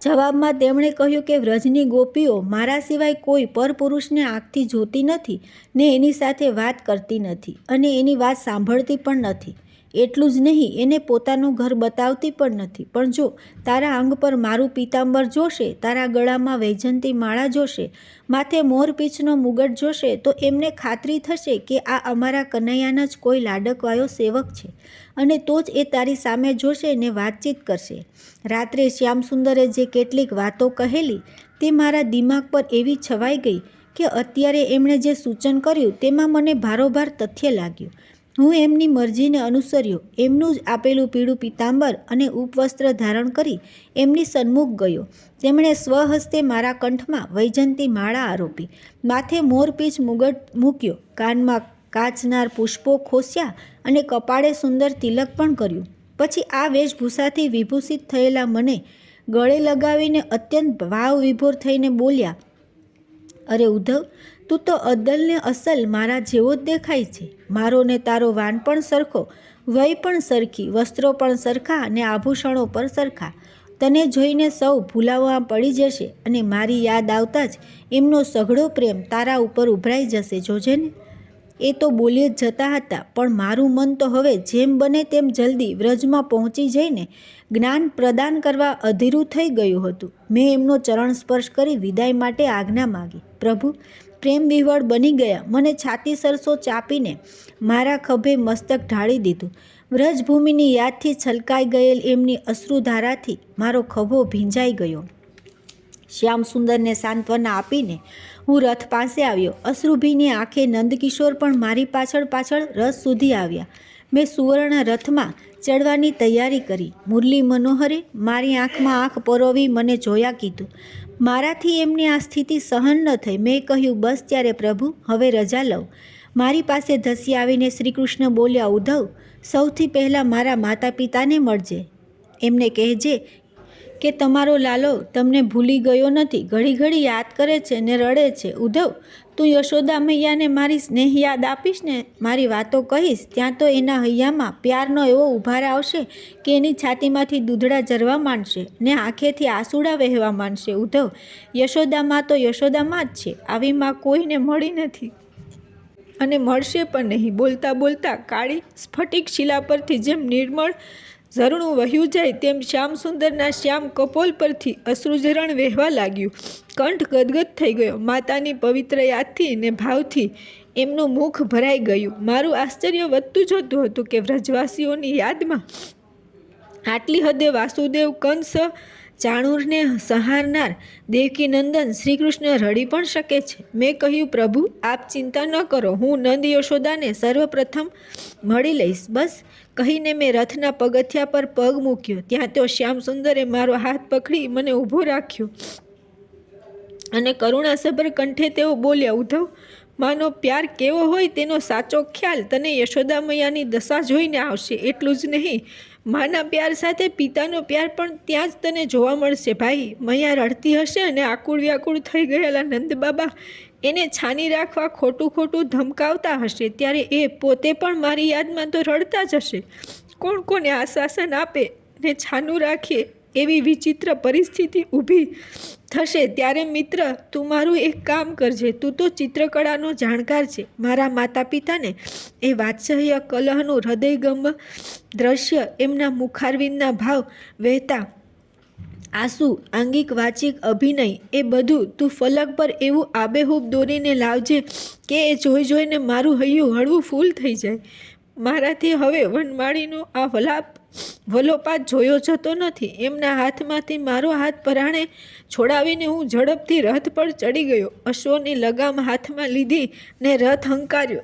જવાબમાં તેમણે કહ્યું કે વ્રજની ગોપીઓ મારા સિવાય કોઈ પરપુરુષને આંખથી જોતી નથી ને એની સાથે વાત કરતી નથી અને એની વાત સાંભળતી પણ નથી. એટલું જ નહીં, એને પોતાનું ઘર બતાવતી પણ નથી. પણ જો તારા અંગ પર મારું પીતાંબર જોશે, તારા ગળામાં વૈજંતી માળા જોશે, માથે મોરપીંછનો મુગટ જોશે તો એમને ખાતરી થશે કે આ અમારા કનૈયાનો જ કોઈ લાડકવાયો સેવક છે અને તો જ એ તારી સામે જોશે ને વાતચીત કરશે. રાત્રે શ્યામસુંદરે જે કેટલીક વાતો કહેલી તે મારા દિમાગ પર એવી છવાઈ ગઈ કે અત્યારે એમણે જે સૂચન કર્યું તેમાં મને ભારોભાર તથ્ય લાગ્યું. હું એમની મરજીને અનુસર્યો. એમનું જ આપેલું પીળું પીતાંબર અને ઉપવસ્ત્ર ધારણ કરી એમની સન્મુખ ગયો. તેમણે સ્વહસ્તે મારા કંઠમાં વૈજંતી માળા આરોપી, માથે મોરપીંછ મુગટ મૂક્યો, કાનમાં કાચનાર પુષ્પો ખોસ્યા અને કપાળે સુંદર તિલક પણ કર્યું. પછી આ વેશભૂષાથી વિભૂષિત થયેલા મને ગળે લગાવીને અત્યંત ભાવ વિભોર થઈને બોલ્યા, અરે ઉદ્ધવ, તું તો અદ્દલને અસલ મારા જેવો જ દેખાય છે. મારો ને તારો વાન પણ સરખો, વય પણ સરખી, વસ્ત્રો પણ સરખા ને આભૂષણો પણ સરખા. તને જોઈને સૌ ભૂલાવા પડી જશે અને મારી યાદ આવતા જ એમનો સઘળો પ્રેમ તારા ઉપર ઉભરાઈ જશે, જોજે ને. એ તો બોલી જ જતા હતા, પણ મારું મન તો હવે જેમ બને તેમ જલ્દી વ્રજમાં પહોંચી જઈને જ્ઞાન પ્રદાન કરવા અધીરું થઈ ગયું હતું. મેં એમનો ચરણ સ્પર્શ કરી વિદાય માટે આજ્ઞા માગી. પ્રભુ પ્રેમ વિહવળ બની ગયા. મને છાતી સરસો ચાપીને મારા ખભે મસ્તક ઢાળી દીધું. વ્રજભૂમિની યાદથી છલકાઈ ગયેલ એમની અશ્રુધારાથી મારો ખભો ભીંજાઈ ગયો. શ્યામસુંદરને સાંત્વના આપીને હું રથ પાસે આવ્યો. અશ્રુભીની આંખે નંદકિશોર પણ મારી પાછળ પાછળ રથ સુધી આવ્યા. મેં સુવર્ણ રથમાં ચડવાની તૈયારી કરી. મુરલી મનોહરે મારી આંખમાં આંખ પરોવી મને જોયા કીધું. મારાથી એમની આ સ્થિતિ સહન ન થઈ. મેં કહ્યું, બસ ત્યારે પ્રભુ, હવે રજા લઉં. મારી પાસે ધસી આવીને શ્રીકૃષ્ણ બોલ્યા, ઉદ્ધવ, સૌથી પહેલાં મારા માતા પિતાને મળજે. એમને કહેજે કે તમારો લાલો તમને ભૂલી ગયો નથી, ઘડી ઘડી યાદ કરે છે ને રડે છે. ઉદ્ધવ, તું યશોદા મૈયાને મારી સ્નેહ યાદ આપીશ ને મારી વાતો કહીશ, ત્યાં તો એના હૈયામાં પ્યારનો એવો ઉભાર આવશે કે એની છાતીમાંથી દૂધડા જરવા માંડશે ને આંખેથી આંસુડા વહેવા માંડશે. ઉદ્ધવ, યશોદામાં તો યશોદામાં જ છે. આવી માં કોઈને મળી નથી અને મળશે પણ નહીં. બોલતા બોલતા કાળી સ્ફટિક શિલા પરથી જેમ નિર્મળ ઝરણું વહ્યું જાય તેમ શ્યામસુંદરના શ્યામ કપોલ પરથી અશ્રુઝરણ વહેવા લાગ્યું. કંઠ ગદગદ થઈ ગયો. માતાની પવિત્ર યાદથી ને ભાવથી એમનું મુખ ભરાઈ ગયું. મારું આશ્ચર્ય વધતું જતું હતું કે વ્રજવાસીઓની યાદમાં આટલી હદે વાસુદેવ, કંસ, ચાણૂરને સંહારનાર દેવકીનંદન શ્રીકૃષ્ણ રડી પણ શકે છે. મેં કહ્યું, પ્રભુ, આપ ચિંતા ન કરો, હું નંદ યશોદાને સર્વપ્રથમ મળી લઈશ. બસ કહીને મેં રથના પગથિયા પર પગ મૂક્યો. ત્યાં તો શ્યામસુંદરે મારો હાથ પકડી મને ઊભો રાખ્યો અને કરુણાસભર કંઠે તેઓ બોલ્યા, ઉદ્ધવ, માનો પ્યાર કેવો હોય તેનો સાચો ખ્યાલ તને યશોદા મૈયાની દશા જોઈને આવશે. એટલું જ નહીં, માના પ્યાર સાથે પિતાનો પ્યાર પણ ત્યાં જ તને જોવા મળશે. ભાઈ, મૈયા રડતી હશે અને આકુળ વ્યાકુળ થઈ ગયેલા નંદબાબા એને છાની રાખવા ખોટું ખોટું ધમકાવતા હશે, ત્યારે એ પોતે પણ મારી યાદમાં તો રડતા જ હશે. કોણ કોને આશ્વાસન આપે ને છાનું રાખીએ એવી વિચિત્ર પરિસ્થિતિ ઊભી થશે. ત્યારે મિત્ર, તું મારું એક કામ કરજે. તું તો ચિત્રકળાનો જાણકાર છે. મારા માતા પિતાને એ વાત્સલ્ય કલહનું હૃદયગમ દ્રશ્ય, એમના મુખારવિંદના ભાવ વહેતા આંસુ, આંગિક વાચિક અભિનય, એ બધું તું ફલક પર એવું આબેહૂબ દોરીને લાવજે કે એ જોઈ જોઈને મારું હૈયું હળવું ફૂલ થઈ જાય. મારાથી હવે વનમાળીનો આ વલોપાત જોયો જતો નથી. એમના હાથમાંથી મારો હાથ પરાણે છોડાવીને હું ઝડપથી રથ પર ચડી ગયો. અશ્વની લગામ હાથમાં લીધી ને રથ હંકાર્યો.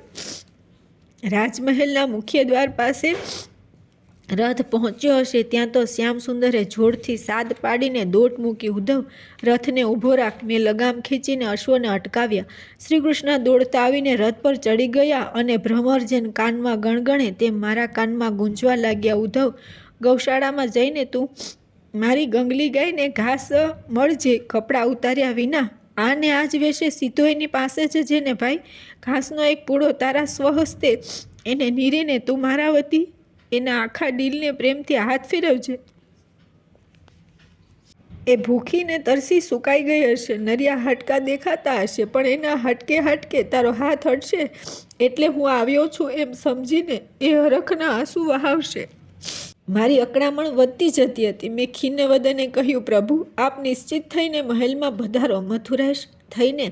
રાજમહેલના મુખ્ય દ્વાર પાસે રથ પહોંચ્યો હશે ત્યાં તો શ્યામસુંદરે જોરથી સાદ પાડીને દોટ મૂકી. ઉદ્ધવ, રથને ઊભો રાખ. મેં લગામ ખેંચીને અશ્વને અટકાવ્યા. શ્રી કૃષ્ણ દોડતા આવીને રથ પર ચડી ગયા અને ભ્રમર જેમ કાનમાં ગણગણે તેમ મારા કાનમાં ગૂંજવા લાગ્યા. ઉદ્ધવ, ગૌશાળામાં જઈને તું મારી ગંગલી ગાયને ઘાસ મળજે કપડાં ઉતાર્યા વિના. આને આજ વેશે સીધો એની પાસે જ જેને ભાઈ. ઘાસનો એક પૂળો તારા સ્વહસ્તે એને નીરીને તું મારા વતી એના આખા ડીલને પ્રેમથી હાથ ફેરવજે. એ ભૂખીને તરસી સુકાઈ ગઈ હશે, નરિયા હાડકા દેખાતા હશે, પણ એના હટકે હટકે તારો હાથ હટશે એટલે હું આવ્યો છું એમ સમજીને એ હરખના આંસુ વહાવશે. મારી અકળામણ વધતી જતી હતી. મેં ખીને વદને કહ્યું, પ્રભુ, આપ નિશ્ચિત થઈને મહેલમાં પધારો. મથુરાઈશ થઈને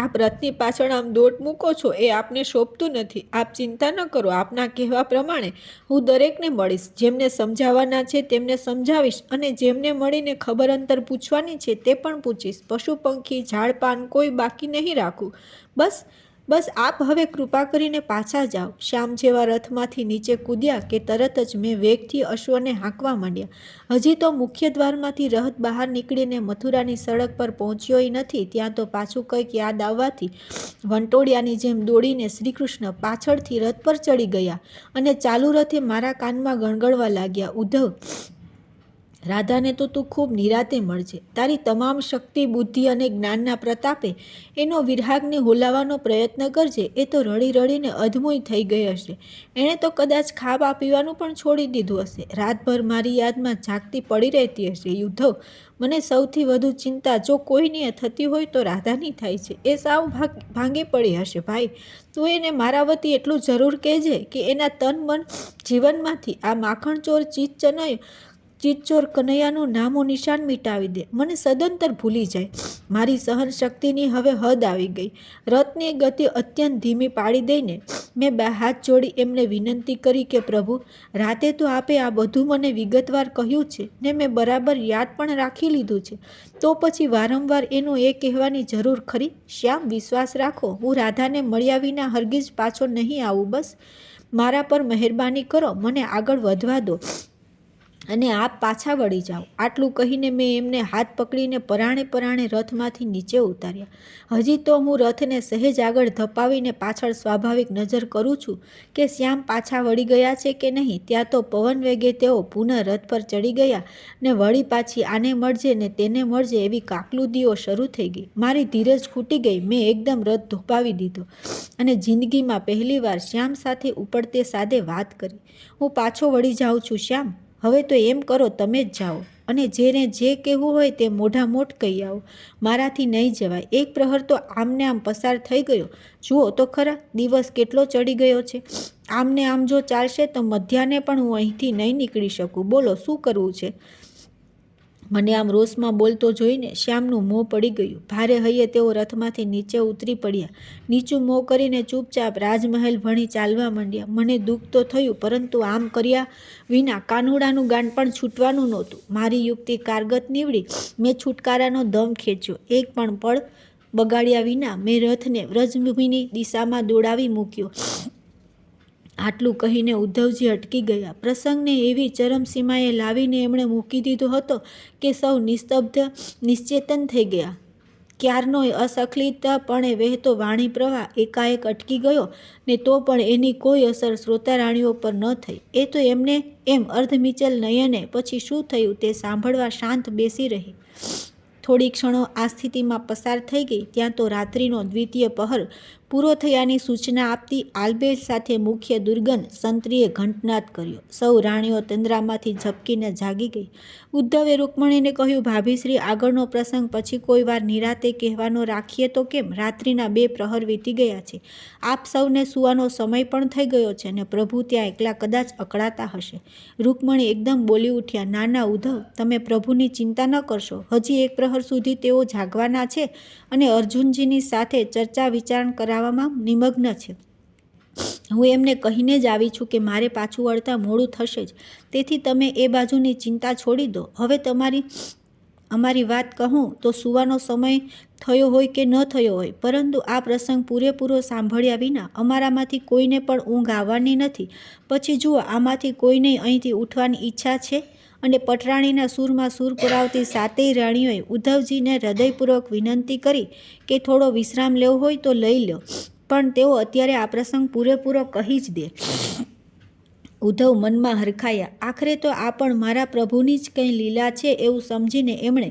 આપ રથની પાછળ આમ દોટ મૂકો છો એ આપને શોભતું નથી. આપ ચિંતા ન કરો. આપના કહેવા પ્રમાણે હું દરેકને મળીશ. જેમને સમજાવવાના છે તેમને સમજાવીશ અને જેમને મળીને ખબર અંતર પૂછવાની છે તે પણ પૂછીશ. પશુ પંખી ઝાડ પાન કોઈ બાકી નહીં રાખું. બસ આપ હવે કૃપા કરીને પાછા જાઓ. શ્યામ જેવા રથમાંથી નીચે કૂદ્યા કે તરત જ મેં વેગથી અશ્વને હાંકવા માંડ્યા. હજી તો મુખ્ય દ્વારમાંથી રથ બહાર નીકળીને મથુરાની સડક પર પહોંચ્યોય નથી ત્યાં તો પાછું કંઈક યાદ આવવાથી વંટોળિયાની જેમ દોડીને શ્રીકૃષ્ણ પાછળથી રથ પર ચડી ગયા અને ચાલુ રથે મારા કાનમાં ગણગણવા લાગ્યા. ઉદ્ધવ, રાધાને તો તું ખૂબ નિરાતે મળજે. તારી તમામ શક્તિ, બુદ્ધિ અને જ્ઞાનના પ્રતાપે એનો વિરાગને હોલાવવાનો પ્રયત્ન કરજે. એ તો રડી રડીને અધમોય થઈ ગઈ હશે. એણે તો કદાચ ખાવા પીવાનું પણ છોડી દીધું હશે. રાતભર મારી યાદમાં જાગતી પડી રહેતી હશે. ઉદ્ધવ, મને સૌથી વધુ ચિંતા જો કોઈની થતી હોય તો રાધાની થાય છે. એ સાવ ભાંગી પડી હશે. ભાઈ, તું એને મારા વતી એટલું જરૂર કહેજે કે એના તન મન જીવનમાંથી આ માખણચોર ચીચોર કનૈયાનું નામો નિશાન મિટાવી દે. મને સદંતર ભૂલી જાય. મારી સહન શક્તિની હવે હદ આવી ગઈ. રથની ગતિ અત્યંત ધીમી પાડી દઈને મેં બે હાથ જોડી એમને વિનંતી કરી કે પ્રભુ, રાતે તો આપે આ બધું મને વિગતવાર કહ્યું છે ને મેં બરાબર યાદ પણ રાખી લીધું છે. તો પછી વારંવાર એનું એ કહેવાની જરૂર ખરી? શ્યામ, વિશ્વાસ રાખો. હું રાધાને મળ્યા વિના હરગીજ પાછો નહીં આવું. બસ મારા પર મહેરબાની કરો. મને આગળ વધવા દો અને આપ પાછા વળી જાઓ. આટલું કહીને મેં એમને હાથ પકડીને પરાણે પરાણે રથમાંથી નીચે ઉતાર્યા. હજી તો હું રથને સહેજ આગળ ધપાવીને પાછળ સ્વાભાવિક નજર કરું છું કે શ્યામ પાછા વળી ગયા છે કે નહીં. ત્યાં તો પવન વેગે તેઓ પુનઃ રથ પર ચડી ગયા ને વળી પાછી આને મળજે ને તેને મળજે એવી કાકલુદીઓ શરૂ થઈ ગઈ. મારી ધીરજ ખૂટી ગઈ. મેં એકદમ રથ ધોપાવી દીધો અને જિંદગીમાં પહેલીવાર શ્યામ સાથે ઉપડતે સાદે વાત કરી. હું પાછો વળી જાઉં છું શ્યામ. હવે તો એમ કરો, તમે જ જાઓ અને જેને જે કહેવું હોય તે મોઢા મોટ કહી આવો. મારાથી નહીં જવાય. એક પ્રહર તો આમને આમ પસાર થઈ ગયો. જુઓ તો ખરા, દિવસ કેટલો ચડી ગયો છે. આમને આમ જો ચાલશે તો મધ્યાહને પણ હું અહીંથી નહીં નીકળી શકું. બોલો, શું કરવું છે? મને આમ રોષમાં બોલતો જોઈને શ્યામનું મોં પડી ગયું. ભારે હૈયે તેઓ રથમાંથી નીચે ઉતરી પડ્યા. નીચું મોં કરીને ચૂપચાપ રાજમહેલ ભણી ચાલવા માંડ્યા. મને દુઃખ તો થયું, પરંતુ આમ કર્યા વિના કાનુડાનું ગાન પણ છૂટવાનું નહોતું. મારી યુક્તિ કારગત નીવડી. મેં છુટકારાનો દમ ખેંચ્યો. એક પણ પળ બગાડ્યા વિના મેં રથને વ્રજભૂમિની દિશામાં દોડાવી મૂક્યો. આટલું કહીને ઉદ્ધવજી અટકી ગયા. પ્રસંગને એવી ચરમસીમાએ લાવીને એમણે મૂકી દીધો હતો કે સૌ નિસ્તબ્ધ નિશ્ચેતન થઈ ગયા. ક્યારનો અસખલિતપણે વહેતો વાણી પ્રવાહ એકાએક અટકી ગયો ને તો પણ એની કોઈ અસર શ્રોતારાણીઓ પર ન થઈ. એ તો એમને એમ અર્ધમીચલ નયને પછી શું થયું તે સાંભળવા શાંત બેસી રહી. થોડી ક્ષણો આ સ્થિતિમાં પસાર થઈ ગઈ. ત્યાં તો રાત્રિનો દ્વિતીય પહર પૂરો થયાની સૂચના આપતી આલબેલ સાથે મુખ્ય દુર્ગન સંત્રીએ ઘંટનાદ કર્યો. સૌ રાણીઓ તંદ્રામાંથી ઝબકીને જાગી ગઈ. ઉદ્ધવે રૂકમણીને કહ્યું, ભાભીશ્રી, આગળનો પ્રસંગ પછી કોઈ વાર નિરાતે કહેવાનો રાખીએ તો કેમ? રાત્રિના 2 પ્રહર વીતી ગયા છે. આપ સૌને સૂવાનો સમય પણ થઈ ગયો છે અને પ્રભુ ત્યાં એકલા કદાચ અકળાતા હશે. રૂકમણી એકદમ બોલી ઉઠ્યા, ના ના ઉદ્ધવ, તમે પ્રભુની ચિંતા ન કરશો. હજી 1 પ્રહર સુધી તેઓ જાગવાના છે અને અર્જુનજીની સાથે ચર્ચા વિચારણ કરાવવામાં નિમગ્ન છે. હું એમને કહીને જ આવી છું કે મારે પાછું વળતા મોડું થશે જ. તેથી તમે એ બાજુની ચિંતા છોડી દો. હવે તમારી અમારી વાત કહું તો સૂવાનો સમય થયો હોય કે ન થયો હોય, પરંતુ આ પ્રસંગ પૂરેપૂરો સાંભળ્યા વિના અમારામાંથી કોઈને પણ ઊંઘ આવવાની નથી. પછી જુઓ, આમાંથી કોઈને અહીંથી ઉઠવાની ઈચ્છા છે? અને પટરાણીના સૂરમાં સૂર પુરાવતી સાતેય રાણીઓએ ઉદ્ધવજીને હૃદયપૂર્વક વિનંતી કરી કે થોડો વિશ્રામ લેવો હોય તો લઈ લો, પણ તેઓ અત્યારે આ પ્રસંગ પૂરેપૂરો કહી જ દે. ઉદ્ધવ મનમાં હરખાયા. આખરે તો આ પણ મારા પ્રભુની જ કંઈ લીલા છે એવું સમજીને એમણે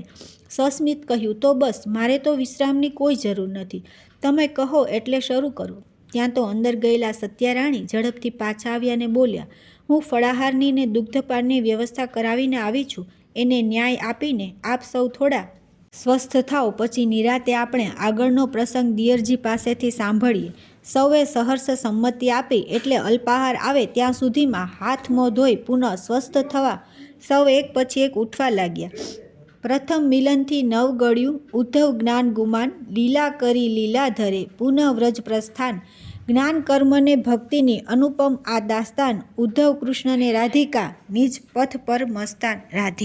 સસ્મિત કહ્યું, તો બસ, મારે તો વિશ્રામની કોઈ જરૂર નથી. તમે કહો એટલે શરૂ કરું. ત્યાં તો અંદર ગયેલા સત્યારાણી ઝડપથી પાછા આવ્યા ને બોલ્યા, હું ફળાહારની ને દુગ્ધપાનની વ્યવસ્થા કરાવીને આવી છું. એને ન્યાય આપીને આપ સૌ થોડા સ્વસ્થ થાઓ, પછી નિરાતે આપણે આગળનો પ્રસંગ દિયરજી પાસેથી સાંભળીએ. સૌએ સહર્ષ સંમતિ આપી એટલે અલ્પાહાર આવે ત્યાં સુધીમાં હાથ મોં ધોઈ પુનઃ સ્વસ્થ થવા સૌ એક પછી એક ઉઠવા લાગ્યા. પ્રથમ મિલનથી નવ ગળ્યું ઉદ્ધવ જ્ઞાન ગુમાન, લીલા કરી લીલાધરે પુનઃ વ્રજ પ્રસ્થાન. જ્ઞાન કર્મને ભક્તિની અનુપમ આ દાસ્તાન, ઉદ્ધવ કૃષ્ણને રાધિકા નિજ પથ પર મસ્તાન. રાધે